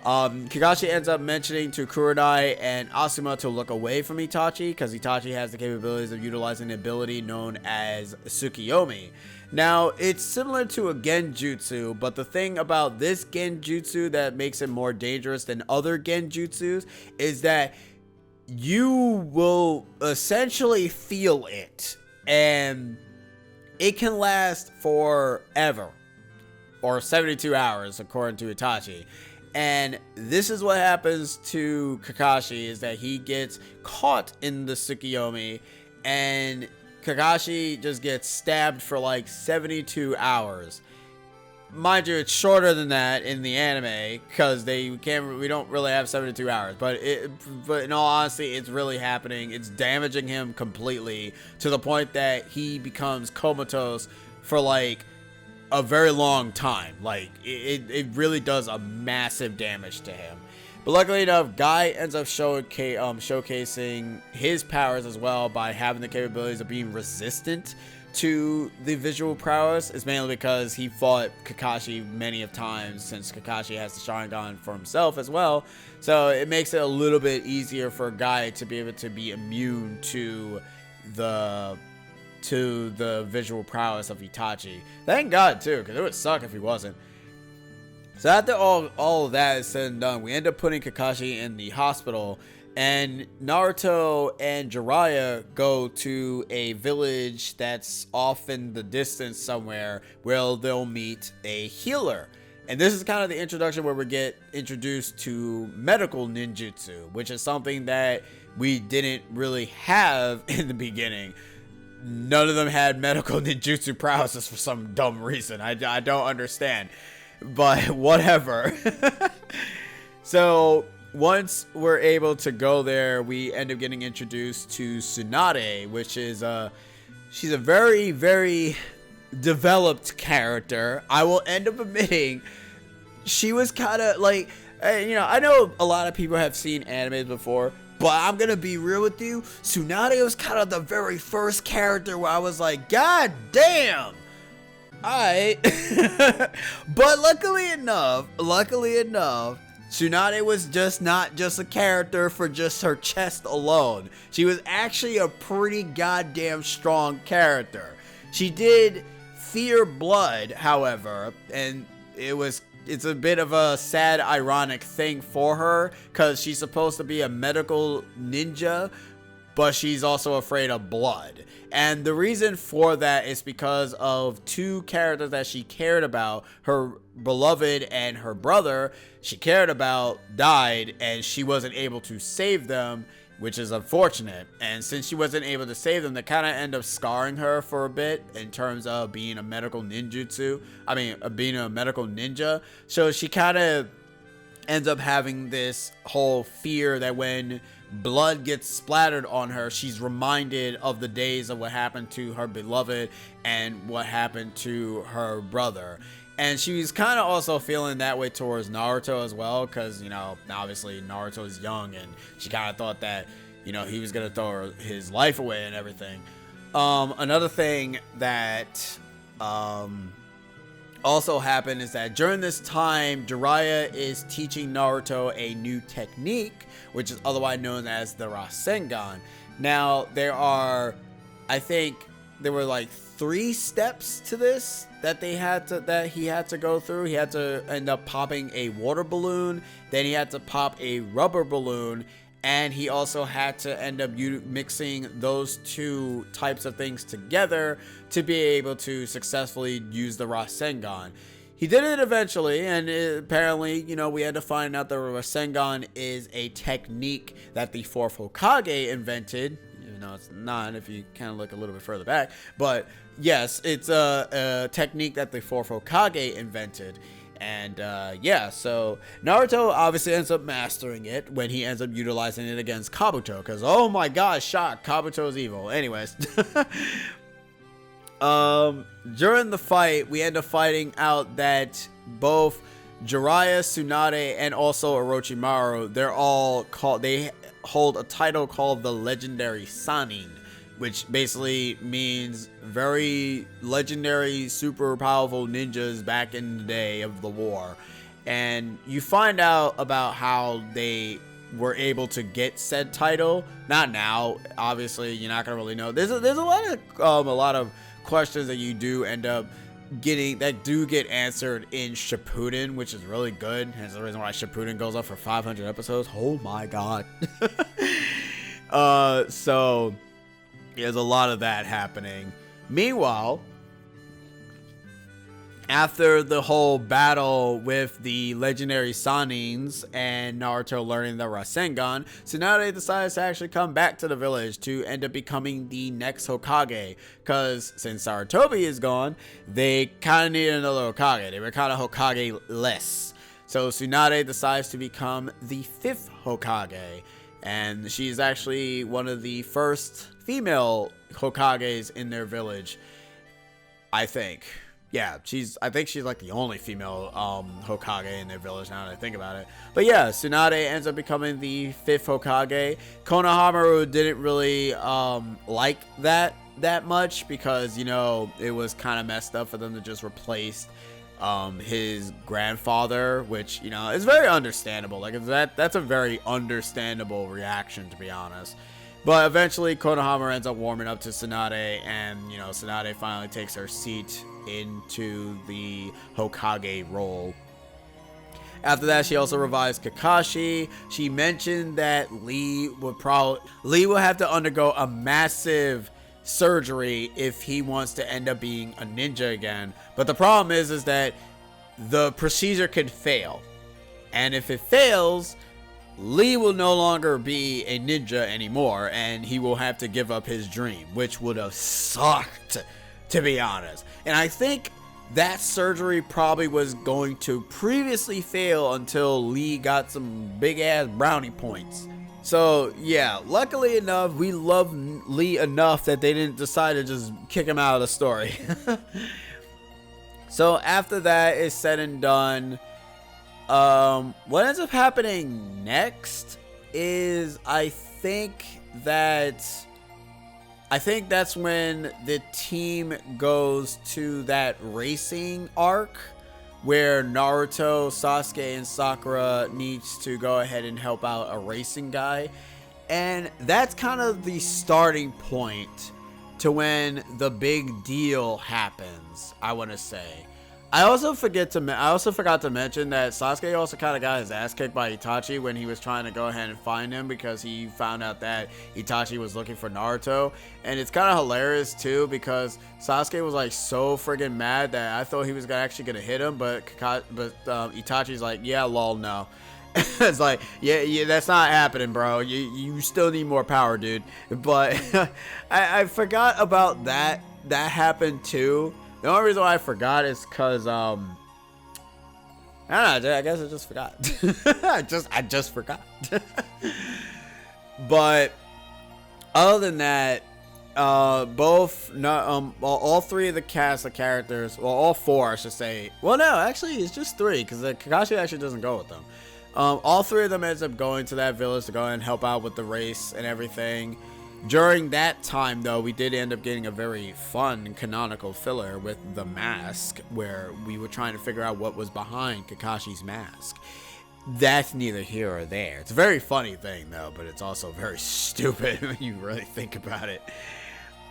Kakashi ends up mentioning to Kurenai and Asuma to look away from Itachi because Itachi has the capabilities of utilizing an ability known as Tsukiyomi. Now, it's similar to a genjutsu, but the thing about this genjutsu that makes it more dangerous than other genjutsus is that you will essentially feel it, and it can last forever, or 72 hours according to Itachi. And this is what happens to Kakashi, is that he gets caught in the Tsukiyomi, and Kakashi just gets stabbed for like 72 hours. Mind you, it's shorter than that in the anime because we don't really have 72 hours. But in all honesty, it's really happening. It's damaging him completely to the point that he becomes comatose for like a very long time. Like it really does a massive damage to him. But luckily enough, Guy ends up showcasing his powers as well by having the capabilities of being resistant to the visual prowess. It's mainly because he fought Kakashi many of times, since Kakashi has the Sharingan for himself as well. So it makes it a little bit easier for Guy to be able to be immune to the visual prowess of Itachi. Thank God too, because it would suck if he wasn't. So after all of that is said and done, we end up putting Kakashi in the hospital, and Naruto and Jiraiya go to a village that's off in the distance somewhere where they'll meet a healer. And this is kind of the introduction where we get introduced to medical ninjutsu, which is something that we didn't really have in the beginning. None of them had medical ninjutsu prowesses for some dumb reason. I don't understand. But whatever. So once we're able to go there, we end up getting introduced to Tsunade, which is she's a very, very developed character. I will end up admitting she was kind of like, I know a lot of people have seen animes before, but I'm gonna be real with you. Tsunade was kind of the very first character where I was like, God damn, Alright. But luckily enough, Tsunade was not just a character for just her chest alone. She was actually a pretty goddamn strong character. She did fear blood, however, and it's a bit of a sad, ironic thing for her, because she's supposed to be a medical ninja, but she's also afraid of blood. And the reason for that is because of two characters that she cared about, her beloved and her brother, she cared about died, and she wasn't able to save them, which is unfortunate. And since she wasn't able to save them, they kind of end up scarring her for a bit in terms of being a medical ninjutsu. Being a medical ninja. So she kind of ends up having this whole fear that when blood gets splattered on her, she's reminded of the days of what happened to her beloved and what happened to her brother. And she's kind of also feeling that way towards Naruto as well, because, you know, obviously Naruto is young, and she kind of thought that, you know, he was going to throw his life away and everything. Another thing that also happened is that during this time, Jiraiya is teaching Naruto a new technique, which is otherwise known as the Rasengan. Now, I think there were like 3 steps to this that he had to go through. He had to end up popping a water balloon, then he had to pop a rubber balloon, and he also had to end up mixing those 2 types of things together to be able to successfully use the Rasengan. He did it eventually, and apparently, you know, we had to find out that the Rasengan is a technique that the 4th Hokage invented. You know, it's not if you kind of look a little bit further back, but yes, it's a technique that the 4th Hokage invented. And yeah, so Naruto obviously ends up mastering it when he ends up utilizing it against Kabuto, because oh my god, shock, Kabuto's evil. Anyways, during the fight, we end up finding out that both Jiraiya, Tsunade, and also Orochimaru, they hold a title called the Legendary Sannin, which basically means very legendary, super powerful ninjas back in the day of the war. And you find out about how they were able to get said title. Not now, obviously, you're not gonna really know. There's a lot of questions that you do end up getting that do get answered in Shippuden, which is really good. That's the reason why Shippuden goes up for 500 episodes. Oh my god. So there's a lot of that happening. Meanwhile, after the whole battle with the legendary Sannins and Naruto learning the Rasengan, Tsunade decides to actually come back to the village to end up becoming the next Hokage. Because since Sarutobi is gone, they kind of needed another Hokage. They were kind of Hokage-less. So Tsunade decides to become the 5th Hokage. And she's actually one of the first female Hokages in their village, I think. Yeah, I think she's like the only female Hokage in their village now that I think about it. But yeah, Tsunade ends up becoming the 5th Hokage. Konohamaru didn't really like that much because, you know, it was kind of messed up for them to just replace his grandfather, which, you know, is very understandable. Like, that's a very understandable reaction, to be honest. But eventually, Konohamaru ends up warming up to Tsunade, and, you know, Tsunade finally takes her seat into the Hokage role. After that, she also revives Kakashi. She mentioned that Lee will have to undergo a massive surgery if he wants to end up being a ninja again. But the problem is that the procedure could fail. And if it fails, Lee will no longer be a ninja anymore, and he will have to give up his dream, which would have sucked, to be honest. And I think that surgery probably was going to previously fail until Lee got some big ass brownie points. So yeah, luckily enough, we love Lee enough that they didn't decide to just kick him out of the story. So after that is said and done, what ends up happening next is, I think that I think that's when the team goes to that racing arc where Naruto, Sasuke, and Sakura needs to go ahead and help out a racing guy. And that's kind of the starting point to when the big deal happens, I want to say. I also forgot to mention that Sasuke also kind of got his ass kicked by Itachi when he was trying to go ahead and find him, because he found out that Itachi was looking for Naruto. And it's kind of hilarious too, because Sasuke was like so friggin' mad that I thought he was actually gonna hit him, but Itachi's like, yeah, lol, no. It's like, yeah, that's not happening, bro. You still need more power, dude. But I forgot about that. That happened too. The only reason why I forgot is because, I don't know, I guess I just forgot. I just forgot. But other than that, all three of the cast of characters, well, all four, I should say. Well, no, actually, it's just three, because Kakashi actually doesn't go with them. All three of them ends up going to that village to go and help out with the race and everything. During that time, though, we did end up getting a very fun canonical filler with the mask, where we were trying to figure out what was behind Kakashi's mask. That's neither here or there. It's a very funny thing, though, but it's also very stupid when you really think about it.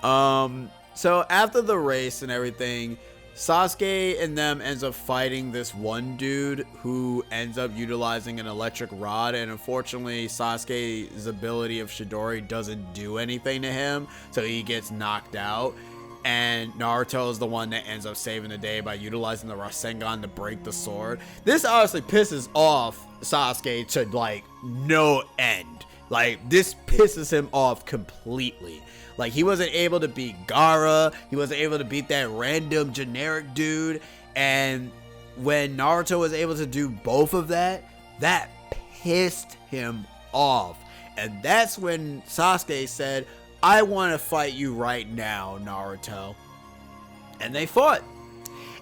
So after the race and everything, Sasuke and them ends up fighting this one dude who ends up utilizing an electric rod, and unfortunately Sasuke's ability of Chidori doesn't do anything to him, so he gets knocked out, and Naruto is the one that ends up saving the day by utilizing the Rasengan to break the sword. This honestly pisses off Sasuke to like no end. Like, this pisses him off completely. Like, he wasn't able to beat Gaara. He wasn't able to beat that random generic dude. And when Naruto was able to do both of that, that pissed him off. And that's when Sasuke said, I want to fight you right now, Naruto. And they fought.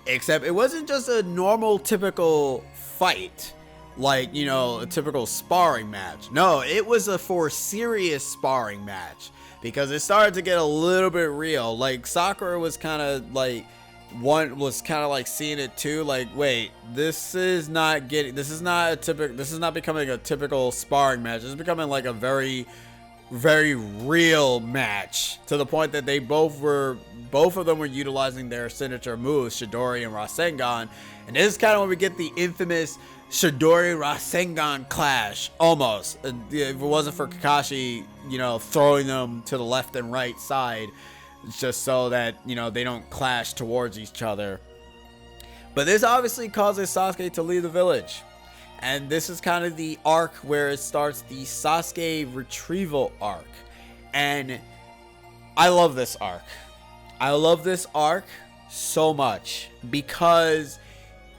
Except it wasn't just a normal, typical fight. Like, you know, a typical sparring match. No, it was a for serious sparring match. Because it started to get a little bit real. Like, Sakura was kind of like, seeing it too. Like, wait, this is not becoming a typical sparring match. This is becoming like a very, very real match. To the point that both of them were utilizing their signature moves, Chidori and Rasengan. And this is kind of when we get the infamous Chidori Rasengan clash, almost. If it wasn't for Kakashi, you know, throwing them to the left and right side, just so that, you know, they don't clash towards each other. But this obviously causes Sasuke to leave the village. And this is kind of the arc where it starts the Sasuke retrieval arc. And I love this arc. I love this arc so much because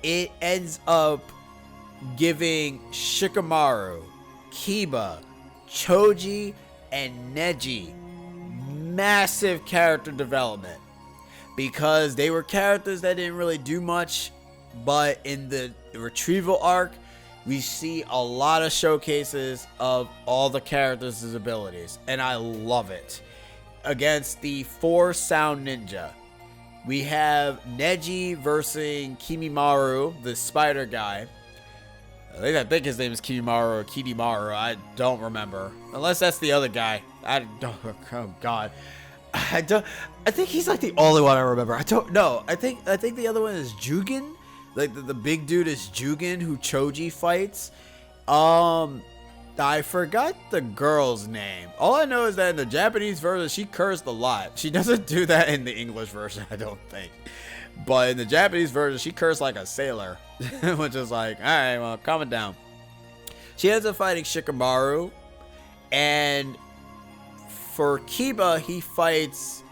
it ends up giving Shikamaru, Kiba, Choji, and Neji massive character development, because they were characters that didn't really do much, but in the retrieval arc we see a lot of showcases of all the characters' abilities, and I love it. Against the 4 sound ninja, we have Neji versus Kimimaru, the spider guy. I think his name is Kimimaru or Kidimaru. I don't remember. Unless that's the other guy. I don't. Oh God. I think he's like the only one I remember. I don't know. I think the other one is Jugen. Like the big dude is Jugen, who Choji fights. I forgot the girl's name. All I know is that in the Japanese version, she cursed a lot. She doesn't do that in the English version, I don't think. But in the Japanese version, she cursed like a sailor. Which is like, alright, well, calm it down. She ends up fighting Shikamaru. And for Kiba, he fights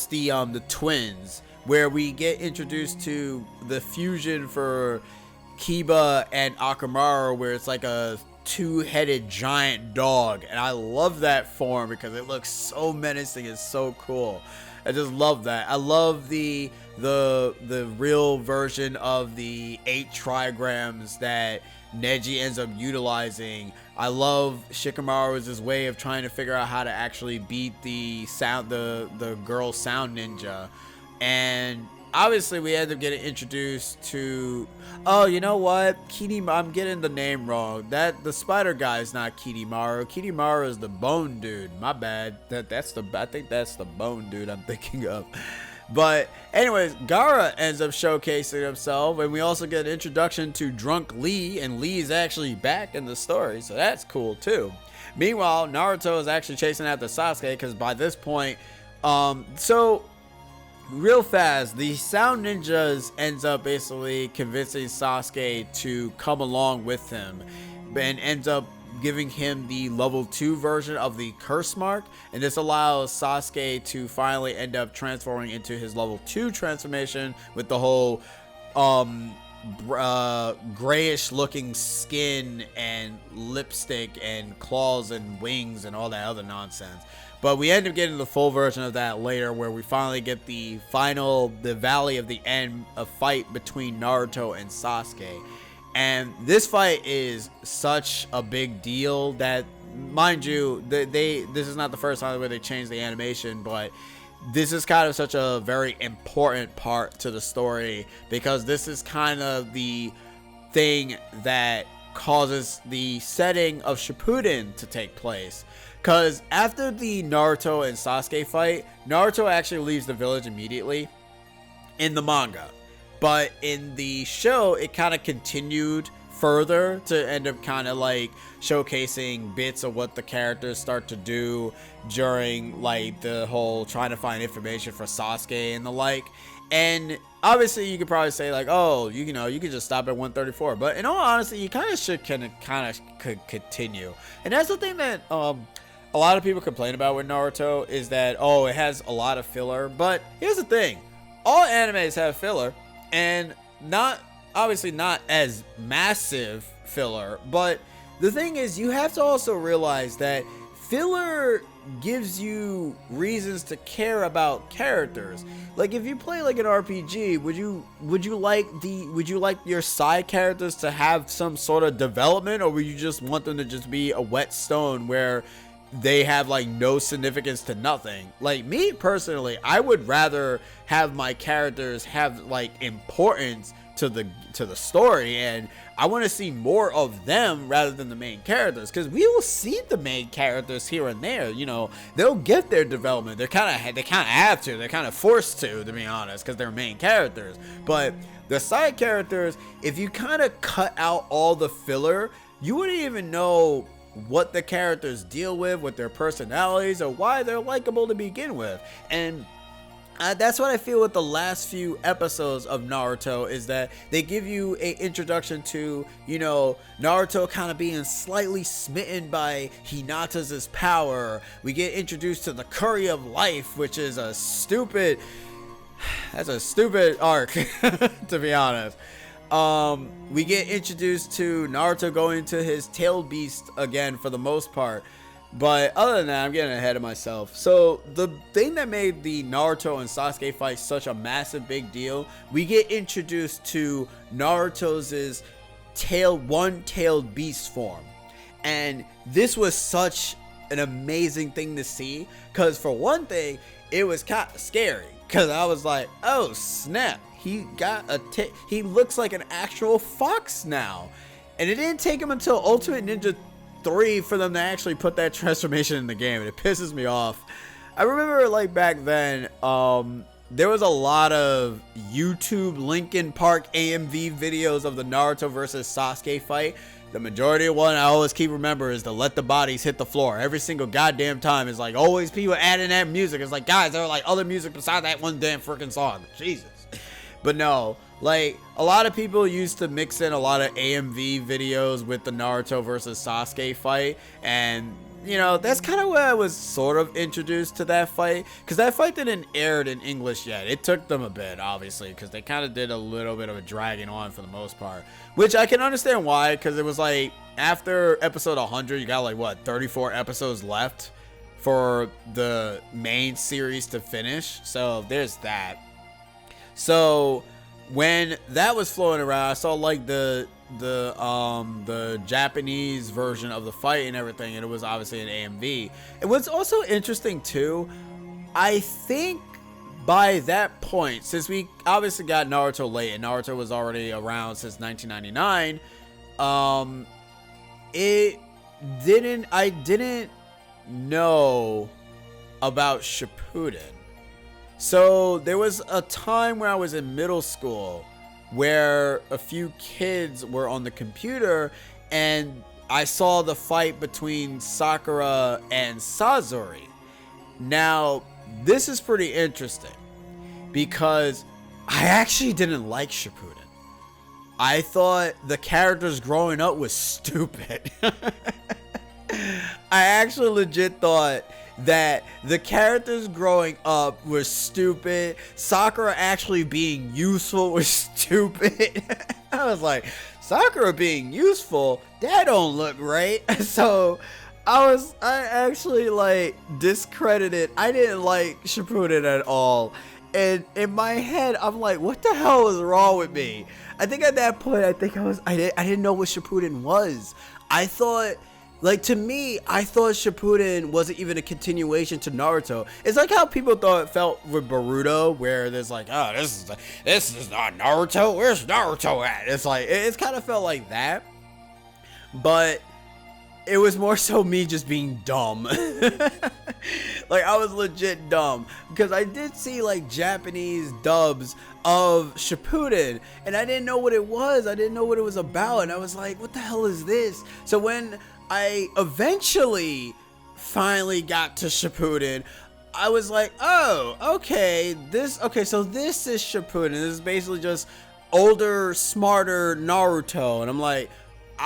the twins. Where we get introduced to the fusion for Kiba and Akamaru, where it's like a 2-headed giant dog, and I love that form because it looks so menacing and so cool. I just love that. I love the real version of the 8 trigrams that Neji ends up utilizing. I love Shikamaru's way of trying to figure out how to actually beat the girl sound ninja. And obviously we end up getting introduced to, oh, you know what, I'm getting the name wrong. The spider guy is not Kidimaru. Kidimaru is the bone dude. My bad. I think that's the bone dude I'm thinking of. But anyways, Gaara ends up showcasing himself, and we also get an introduction to Drunk Lee, and Lee is actually back in the story, so that's cool too. Meanwhile, Naruto is actually chasing after Sasuke, because by this point, so real fast, the Sound Ninjas ends up basically convincing Sasuke to come along with him, and ends up giving him the level 2 version of the curse mark, and this allows Sasuke to finally end up transforming into his level 2 transformation with the whole grayish looking skin and lipstick and claws and wings and all that other nonsense. But we end up getting the full version of that later, where we finally get the Valley of the End, a fight between Naruto and Sasuke. And this fight is such a big deal that, mind you, this is not the first time where they changed the animation, but this is kind of such a very important part to the story, because this is kind of the thing that causes the setting of Shippuden to take place. Because after the Naruto and Sasuke fight, Naruto actually leaves the village immediately in the manga. But in the show, it kind of continued further to end up kind of like showcasing bits of what the characters start to do during like the whole trying to find information for Sasuke and the like. And obviously you could probably say like, oh, you could just stop at 134. But in all honesty, you kind of could continue. And that's the thing that a lot of people complain about with Naruto, is that, oh, it has a lot of filler. But here's the thing. All animes have filler. And obviously not as massive filler, but the thing is, you have to also realize that filler gives you reasons to care about characters. Like if you play like an RPG, would you like your side characters to have some sort of development, or would you just want them to just be a whetstone where they have like no significance to nothing? Like me personally, I would rather have my characters have like importance to the story, and I want to see more of them rather than the main characters, because we will see the main characters here and there. They'll get their development. They kind of have to. They're kind of forced to be honest, because they're main characters. But the side characters, if you kind of cut out all the filler, you wouldn't even know what the characters deal with their personalities, or why they're likable to begin with. And that's what I feel with the last few episodes of Naruto, is that they give you an introduction to, Naruto kind of being slightly smitten by Hinata's power. We get introduced to the Curry of Life, which is a stupid arc, to be honest. We get introduced to Naruto going to his tailed beast again for the most part. But other than that, I'm getting ahead of myself. So the thing that made the Naruto and Sasuke fight such a massive big deal, we get introduced to Naruto's one-tailed beast form. And this was such an amazing thing to see, because for one thing, it was kind of scary, because I was like, oh snap, he looks like an actual fox now. And it didn't take him until Ultimate Ninja 3 for them to actually put that transformation in the game, and it pisses me off. I remember like back then, there was a lot of YouTube Linkin Park AMV videos of the Naruto versus Sasuke fight. The majority of one I always keep remember is to let the bodies hit the floor. Every single goddamn time is like always people adding that music. It's like, guys, there are like other music besides that one damn freaking song. Jesus. But no, like a lot of people used to mix in a lot of AMV videos with the Naruto versus Sasuke fight, and that's kind of where I was sort of introduced to that fight, because that fight didn't air in English yet. It took them a bit, obviously, because they kind of did a little bit of a dragging on for the most part, which I can understand why, because it was like after episode 100, you got like what, 34 episodes left for the main series to finish, so there's that. So when that was flowing around, I saw like the the Japanese version of the fight and everything, and it was obviously an AMV. And what's also interesting too, I think by that point, since we obviously got Naruto late and Naruto was already around since 1999, I didn't know about Shippuden. So there was a time where I was in middle school where a few kids were on the computer and I saw the fight between Sakura and Sazori. Now, this is pretty interesting because I actually didn't like Shippuden. I thought the characters growing up was stupid. I actually legit thought that the characters growing up were stupid. Sakura actually being useful was stupid. I was like, Sakura being useful? That don't look right. So I actually like discredited. I didn't like Shippuden at all. And in my head, I'm like, what the hell is wrong with me? I think at that point, I didn't know what Shippuden was. I thought, like, to me, I thought Shippuden wasn't even a continuation to Naruto. It's like how people thought it felt with Boruto, where there's like, oh, this is not Naruto. Where's Naruto at? It's like, it's kind of felt like that. But it was more so me just being dumb. Like, I was legit dumb because I did see like Japanese dubs of Shippuden and I didn't know what it was. I didn't know what it was about, and I was like, what the hell is this? So when I eventually finally got to Shippuden, I was like, oh, okay, so this is Shippuden. This is basically just older, smarter Naruto. And I'm like,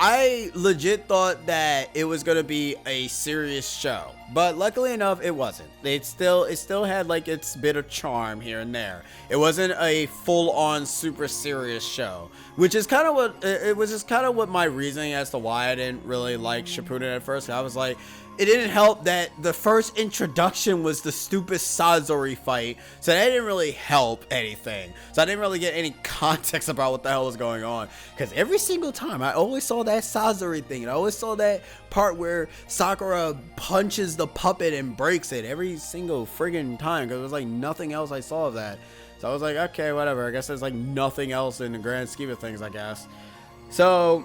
I legit thought that it was gonna be a serious show, but luckily enough, it wasn't. It still had like its bit of charm here and there. It wasn't a full-on super serious show, which is kind of what it was. Just kind of what my reasoning as to why I didn't really like Shippuden at first. I was like, it didn't help that the first introduction was the stupid Sazori fight, so that didn't really help anything. So I didn't really get any context about what the hell was going on, because every single time I always saw that Sazori thing, and I always saw that part where Sakura punches the puppet and breaks it every single friggin' time, because there was like nothing else I saw of that. So I was like, okay, whatever. I guess there's like nothing else in the grand scheme of things, I guess. So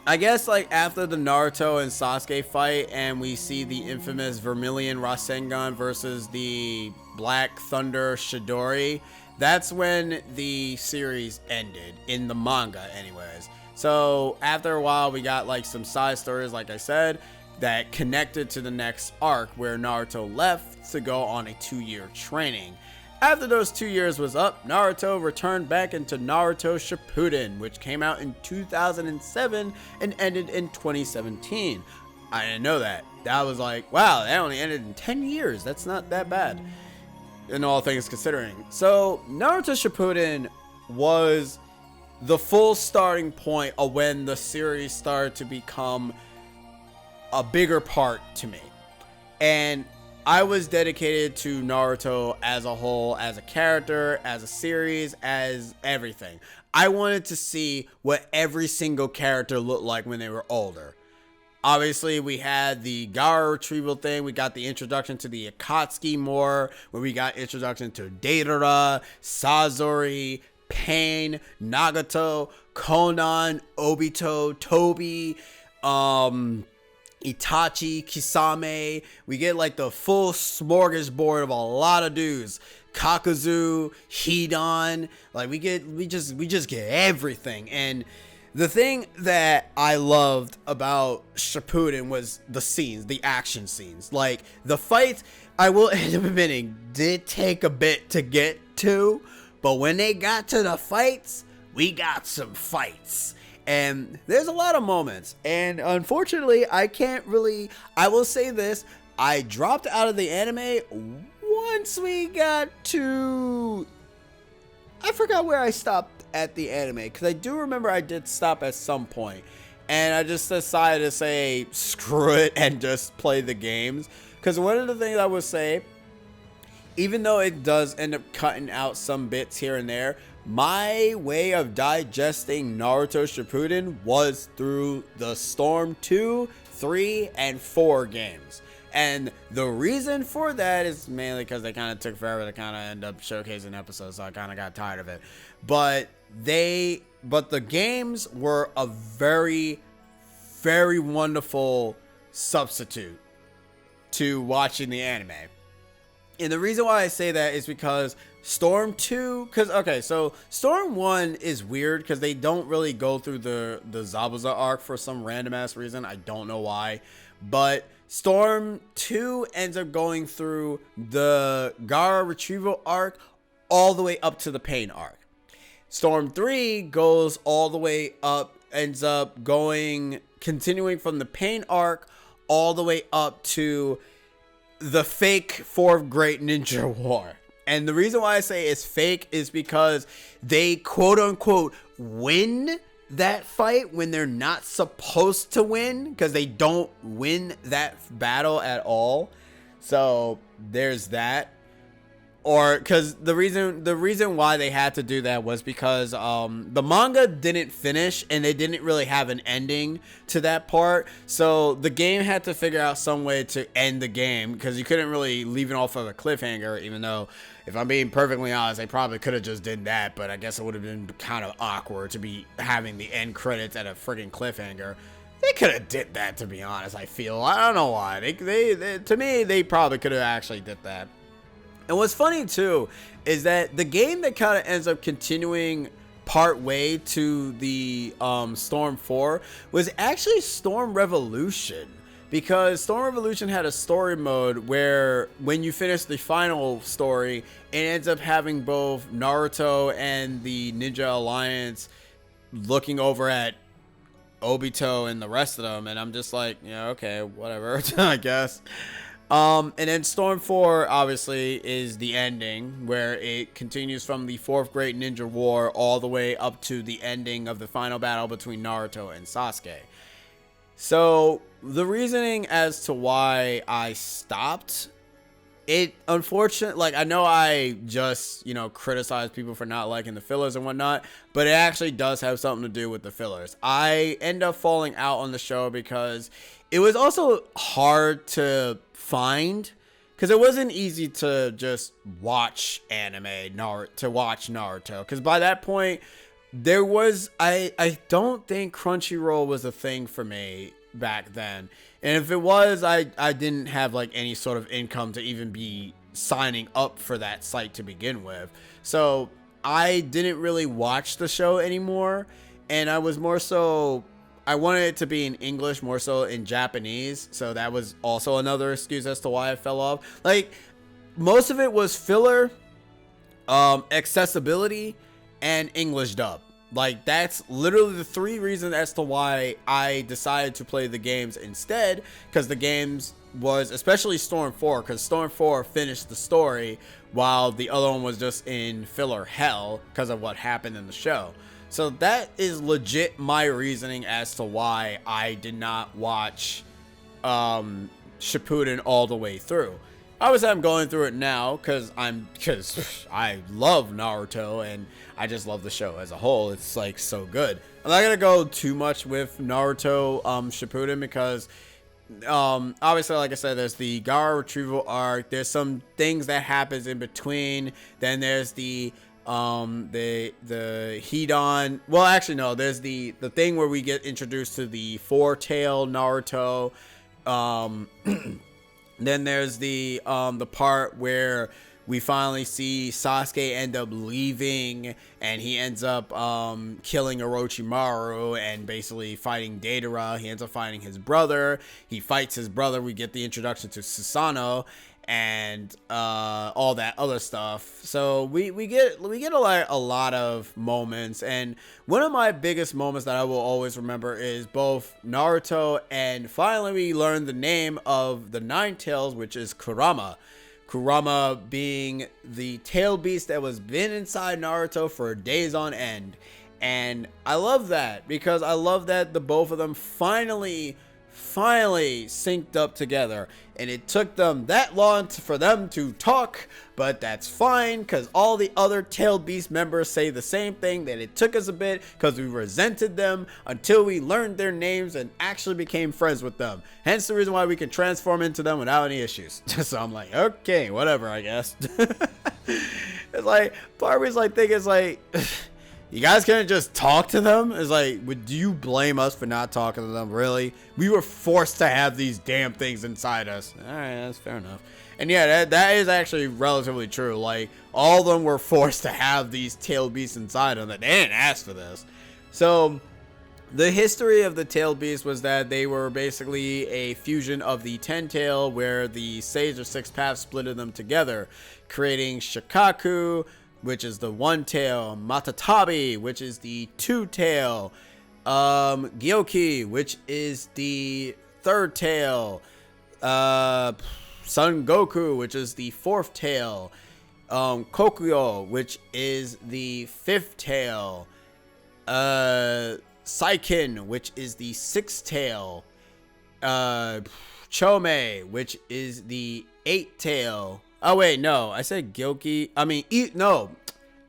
I guess like after the Naruto and Sasuke fight and we see the infamous Vermilion Rasengan versus the Black Thunder Chidori, that's when the series ended, in the manga anyways. So after a while we got like some side stories, like I said, that connected to the next arc where Naruto left to go on a 2-year training. After those 2 years was up, Naruto returned back into Naruto Shippuden, which came out in 2007 and ended in 2017. I didn't know that. That was like, wow, that only ended in 10 years. That's not that bad, in all things considering. So Naruto Shippuden was the full starting point of when the series started to become a bigger part to me. And I was dedicated to Naruto as a whole, as a character, as a series, as everything. I wanted to see what every single character looked like when they were older. Obviously, we had the Gaara retrieval thing. We got the introduction to the Akatsuki more, where we got introduction to Deidara, Sazori, Pain, Nagato, Konan, Obito, Tobi, Itachi, Kisame. We get like the full smorgasbord of a lot of dudes. Kakuzu, Hidan, like we just get everything. And the thing that I loved about Shippuden was the scenes, the action scenes. Like the fights, I will end up admitting, did take a bit to get to, but when they got to the fights, we got some fights. And there's a lot of moments, and unfortunately I will say this, I dropped out of the anime once we got to, I forgot where I stopped at the anime, because I do remember I did stop at some point, and I just decided to say screw it and just play the games. Because one of the things I would say, even though it does end up cutting out some bits here and there, My way of digesting Naruto Shippuden was through the Storm 2, 3, and 4 games. And the reason for that is mainly because they kind of took forever to kind of end up showcasing episodes, so I kind of got tired of it. But the games were a very, very wonderful substitute to watching the anime. And the reason why I say that is because Storm 2, so Storm 1 is weird because they don't really go through the Zabuza arc for some random ass reason. I don't know why. But Storm 2 ends up going through the Gaara retrieval arc all the way up to the Pain arc. Storm 3 goes all the way up, ends up continuing from the Pain arc all the way up to the fake Fourth Great Ninja War. And the reason why I say it's fake is because they quote unquote win that fight when they're not supposed to win, because they don't win that battle at all. So there's that. Or because the reason why they had to do that was because the manga didn't finish and they didn't really have an ending to that part, so the game had to figure out some way to end the game, because you couldn't really leave it off of a cliffhanger. Even though, if I'm being perfectly honest, they probably could have just did that, but I guess it would have been kind of awkward to be having the end credits at a freaking cliffhanger. They could have did that, to be honest. I don't know why. To me, they probably could have actually did that. And what's funny too is that the game that kind of ends up continuing part way to the Storm 4 was actually Storm Revolution, because Storm Revolution had a story mode where when you finish the final story, it ends up having both Naruto and the Ninja Alliance looking over at Obito and the rest of them, and I'm just like, yeah, okay, whatever, I guess. And then Storm 4 obviously is the ending, where it continues from the Fourth Great Ninja War all the way up to the ending of the final battle between Naruto and Sasuke. So the reasoning as to why I stopped it, unfortunately, like, I know I just, criticize people for not liking the fillers and whatnot, but it actually does have something to do with the fillers. I end up falling out on the show because it was also hard to find, because it wasn't easy to just watch Naruto, because by that point there was, I don't think Crunchyroll was a thing for me back then, and if it was, I didn't have like any sort of income to even be signing up for that site to begin with, so I didn't really watch the show anymore, and I wanted it to be in English more so in Japanese, so that was also another excuse as to why I fell off. Like, most of it was filler, accessibility, and English dub. Like, that's literally the three reasons as to why I decided to play the games instead, because the games was, especially Storm 4, because Storm 4 finished the story while the other one was just in filler hell because of what happened in the show. So that is legit my reasoning as to why I did not watch Shippuden all the way through. Obviously, I'm going through it now because I love Naruto and I just love the show as a whole. It's like so good. I'm not gonna go too much with Naruto Shippuden because obviously, like I said, there's the Gaara retrieval arc. There's some things that happens in between. Then there's the Hidan, well, actually no, there's the thing where we get introduced to the four-tail Naruto. Then there's the part where we finally see Sasuke end up leaving and he ends up killing Orochimaru and basically fighting Deidara. He ends up fighting his brother. He fights his brother. We get the introduction to Susanoo and all that other stuff. So we get a lot of moments, and one of my biggest moments that I will always remember is both Naruto and finally we learn the name of the Nine Tails, which is Kurama. Kurama being the tail beast that was been inside Naruto for days on end. And I love that because I love that the both of them finally finally synced up together, and it took them that long for them to talk, but that's fine because all the other Tailed Beast members say the same thing, that it took us a bit because we resented them until we learned their names and actually became friends with them, hence the reason why we can transform into them without any issues. So I'm like, okay, whatever, I guess. It's like, part of me is like thinking, it's like, you guys couldn't just talk to them? It's like, do you blame us for not talking to them? Really? We were forced to have these damn things inside us. Alright, that's fair enough. And yeah, that is actually relatively true. Like, all of them were forced to have these tailed beasts inside them. That they didn't ask for this. So, the history of the tailed beast was that they were basically a fusion of the 10-tail, where the Sage of Six Paths splitted them together, creating Shikaku, which is the 1-tail, Matatabi, which is the 2-tail, Gyoki, which is the 3rd tail, Son Goku, which is the 4th tail, Kokuyo, which is the 5th tail, Saiken, which is the 6th tail, Chome, which is the 8th tail. Oh wait, no, I said Gyoki. I mean, no,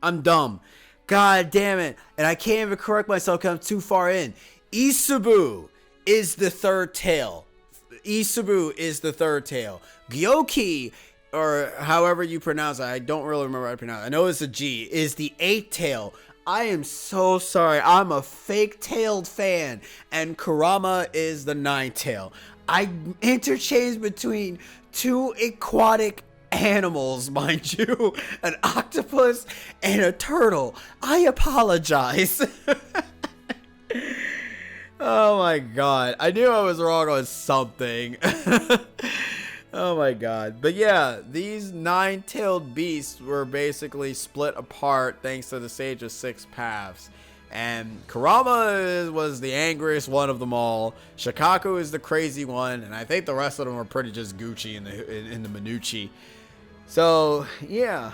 I'm dumb. God damn it. And I can't even correct myself because I'm too far in. Isubu is the 3rd tail. Isubu is the 3rd tail. Gyoki, or however you pronounce it, I don't really remember how to pronounce it. I know it's a G, is the 8th tail. I am so sorry. I'm a fake-tailed fan. And Kurama is the 9th tail. I interchange between 2 aquatic animals, mind you, an octopus and a turtle. I apologize. Oh my god, I knew I was wrong on something. Oh my god. But yeah, these 9-tailed beasts were basically split apart thanks to the Sage of Six Paths. And Kurama was the angriest one of them all. Shikaku is the crazy one, and I think the rest of them are pretty just Gucci in the Minucci. So, yeah.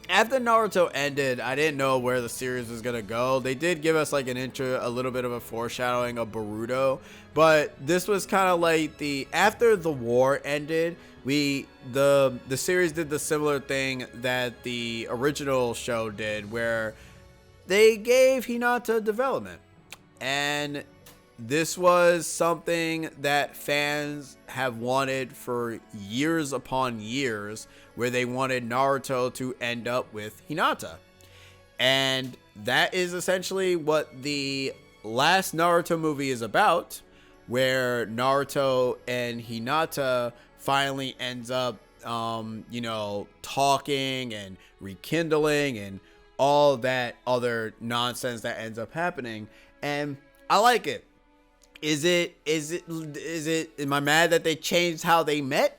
After Naruto ended, I didn't know where the series was gonna go. They did give us like an intro, a little bit of a foreshadowing of Boruto, but this was kind of like after the war ended, the series did the similar thing that the original show did, where they gave Hinata development. And this was something that fans have wanted for years upon years, where they wanted Naruto to end up with Hinata. And that is essentially what the last Naruto movie is about, where Naruto and Hinata finally ends up, talking and rekindling and all that other nonsense that ends up happening. And I like it. Am I mad that they changed how they met?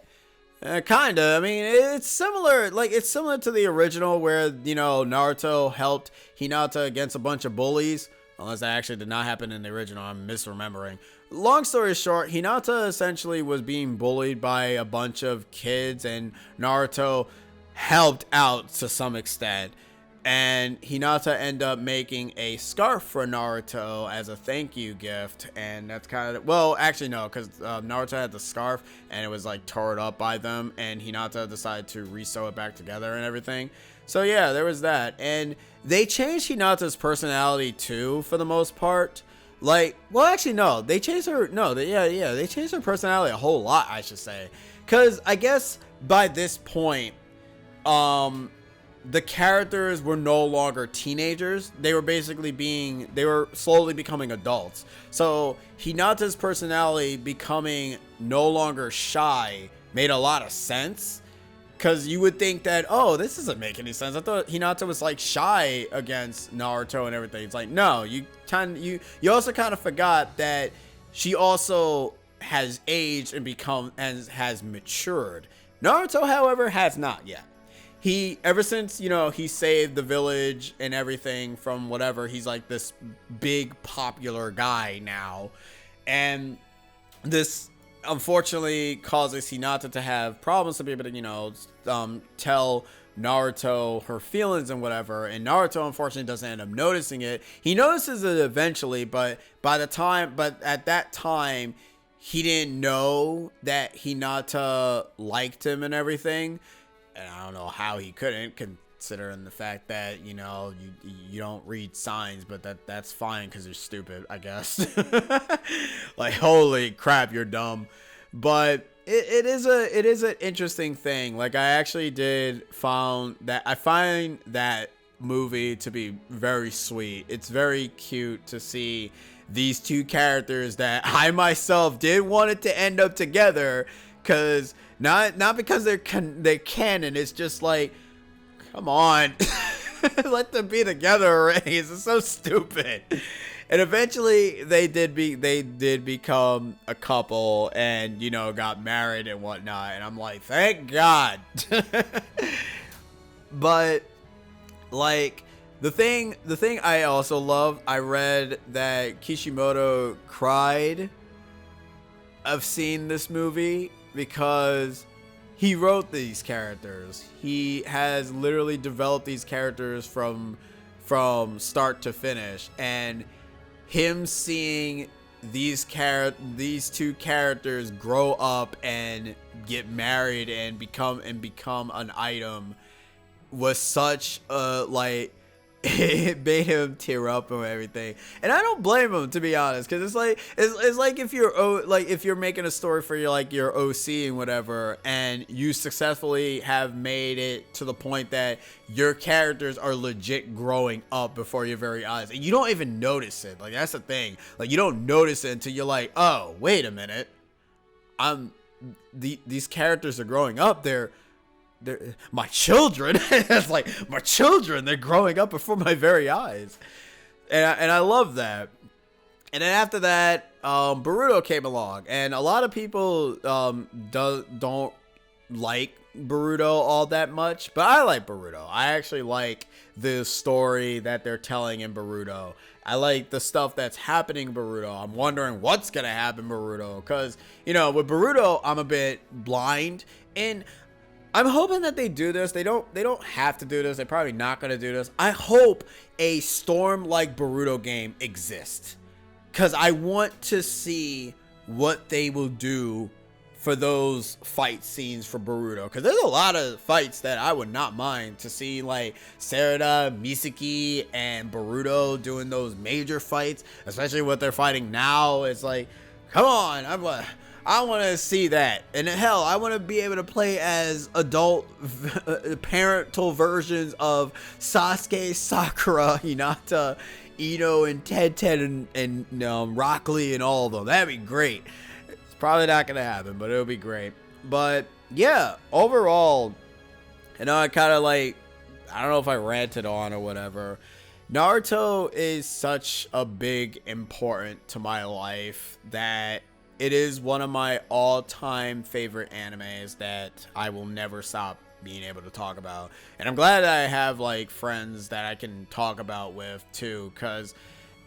Kinda. I mean, it's similar. Like, it's similar to the original, where, Naruto helped Hinata against a bunch of bullies. Unless that actually did not happen in the original. I'm misremembering. Long story short, Hinata essentially was being bullied by a bunch of kids, and Naruto helped out to some extent. And Hinata ended up making a scarf for Naruto as a thank you gift. And that's kind of, well, actually no, because Naruto had the scarf and it was like torn up by them, and Hinata decided to re-sew it back together and everything. So yeah, there was that. And they changed Hinata's personality too, for the most part. Like, well, actually no, they changed her, they changed her personality a whole lot, I should say. Because I guess by this point, the characters were no longer teenagers. They were slowly becoming adults. So Hinata's personality becoming no longer shy made a lot of sense. Because you would think that, oh, this doesn't make any sense. I thought Hinata was like shy against Naruto and everything. It's like, no, you also kind of forgot that she also has aged and has matured. Naruto, however, has not yet. Ever since, he saved the village and everything from whatever, he's like this big popular guy now. And this unfortunately causes Hinata to have problems to be able to, tell Naruto her feelings and whatever. And Naruto unfortunately doesn't end up noticing it. He notices it eventually, but at that time, he didn't know that Hinata liked him and everything. And I don't know how he couldn't, considering the fact that, you know, you don't read signs, but that's fine because you're stupid, I guess. Like, holy crap, you're dumb. But it is an interesting thing. Like, I find that movie to be very sweet. It's very cute to see these two characters that I myself did want it to end up together, because not because they're canon. It's just like, come on, let them be together already. It's so stupid. And eventually they did become a couple, and, you know, got married and whatnot. And I'm like, thank God. But like, the thing I also love, I read that Kishimoto cried of seeing this movie because he wrote these characters. He has literally developed these characters from start to finish, and him seeing these two characters grow up and get married and become an item was such a, like, it made him tear up and everything. And I don't blame him, to be honest, because it's like if you're making a story for your OC and whatever, and you successfully have made it to the point that your characters are legit growing up before your very eyes, and you don't even notice it. Like, that's the thing. Like, you don't notice it until you're like, oh, wait a minute, these characters are growing up. They're my children. It's like, my children, they're growing up before my very eyes, and I love that. And then after that, Boruto came along, and a lot of people don't like Boruto all that much, but I like Boruto. I actually like the story that they're telling in Boruto. I like the stuff that's happening in Boruto. I'm wondering what's gonna happen in Boruto, because, you know, with Boruto, I'm a bit blind, and I'm hoping that they do this. They don't have to do this. They're probably not going to do this. I hope a Storm like Boruto game exists, because I want to see what they will do for those fight scenes for Boruto, because there's a lot of fights that I would not mind to see, like Sarada, Misaki, and Boruto doing those major fights, especially what they're fighting now. It's like, come on, I want to see that. And hell, I want to be able to play as adult parental versions of Sasuke, Sakura, Hinata, Ino, and Ted, and Rock Lee, and all of them. That'd be great. It's probably not going to happen, but it'll be great. But yeah, overall, I know I kind of I don't know if I ranted on or whatever. Naruto is such a big important to my life that it is one of my all-time favorite animes that I will never stop being able to talk about. And I'm glad that I have, like, friends that I can talk about with too, because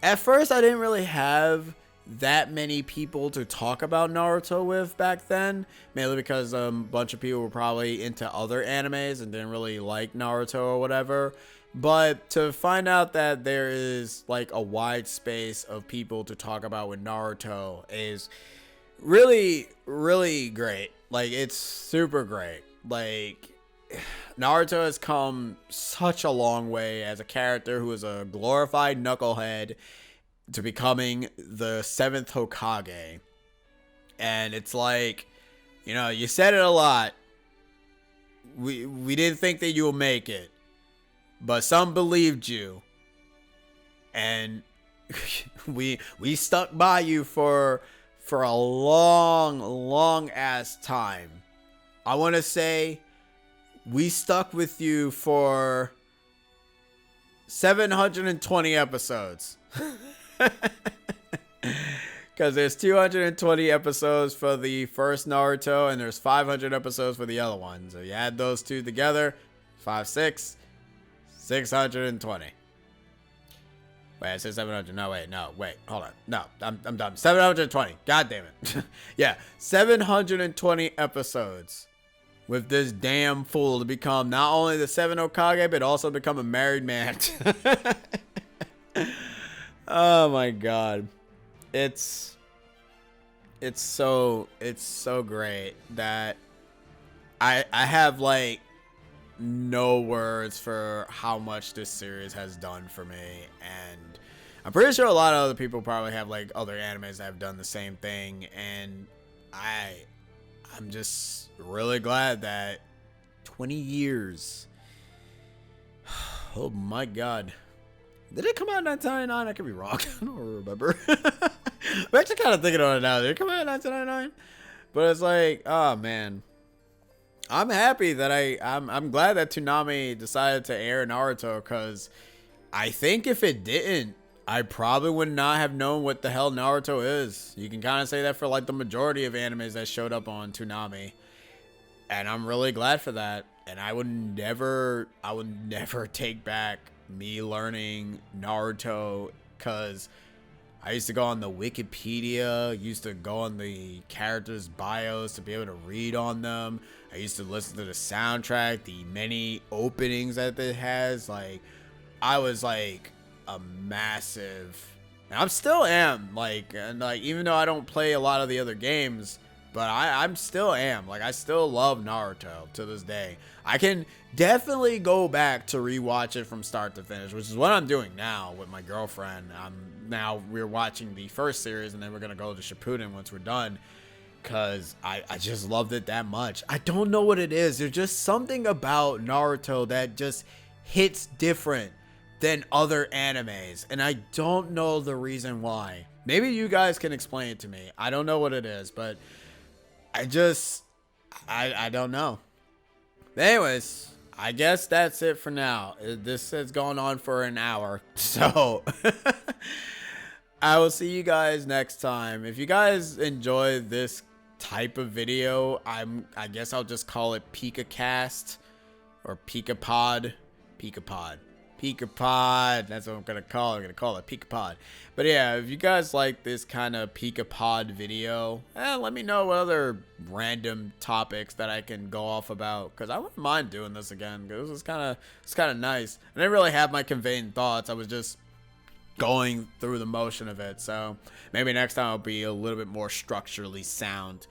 at first I didn't really have that many people to talk about Naruto with back then, mainly because a bunch of people were probably into other animes and didn't really like Naruto or whatever. But to find out that there is, like, a wide space of people to talk about with Naruto is really, really great. Like, it's super great. Like, Naruto has come such a long way as a character who is a glorified knucklehead to becoming the 7th Hokage. And it's like, you know, you said it a lot. We didn't think that you would make it, but some believed you. And we stuck by you for a long ass time. I want to say we stuck with you for 720 episodes. Because there's 220 episodes for the first Naruto, and there's 500 episodes for the other one. So you add those two together, 620. Wait, I said 700. No, wait, hold on. No, I'm done. 720. God damn it. Yeah, 720 episodes with this damn fool to become not only the 7th Hokage, but also become a married man. Oh my god. It's it's so great that I have like no words for how much this series has done for me, and I'm pretty sure a lot of other people probably have like other animes that have done the same thing, and I'm just really glad that 20 years. Oh my god. Did it come out in 1999? I could be wrong. I don't remember. I'm actually kind of thinking on it now. Did it come out in 1999? But it's like, oh man. I'm happy that I'm glad that Toonami decided to air Naruto, because I think if it didn't, I probably would not have known what the hell Naruto is. You can kind of say that for like the majority of animes that showed up on Toonami. And I'm really glad for that. And I would never take back me learning Naruto, because I used to go on the Wikipedia, used to go on the characters' bios to be able to read on them. I used to listen to the soundtrack, the many openings that it has. Like, I was like a massive, and I'm still am, like, and like, even though I don't play a lot of the other games, but I'm still am, like, I still love Naruto to this day. I can definitely go back to rewatch it from start to finish, which is what I'm doing now with my girlfriend. Now we're watching the first series, and then we're gonna go to Shippuden once we're done, because I just loved it that much. I don't know what it is. There's just something about Naruto that just hits different than other animes, and I don't know the reason why. Maybe you guys can explain it to me. I don't know what it is, but I don't know. But anyways, I guess that's it for now. This has gone on for an hour, so I will see you guys next time. If you guys enjoy this type of video, I guess I'll just call it PikaCast or PikaPod. PikaPod. That's what I'm gonna call it. I'm gonna call it PikaPod. But yeah, if you guys like this kind of PikaPod video, let me know what other random topics that I can go off about, because I wouldn't mind doing this again, because it's kind of nice. I didn't really have my conveying thoughts. I was just going through the motion of it. So maybe next time I'll be a little bit more structurally sound.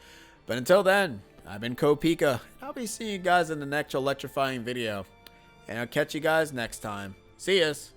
But until then, I've been Pika. I'll be seeing you guys in the next electrifying video, and I'll catch you guys next time. See yas.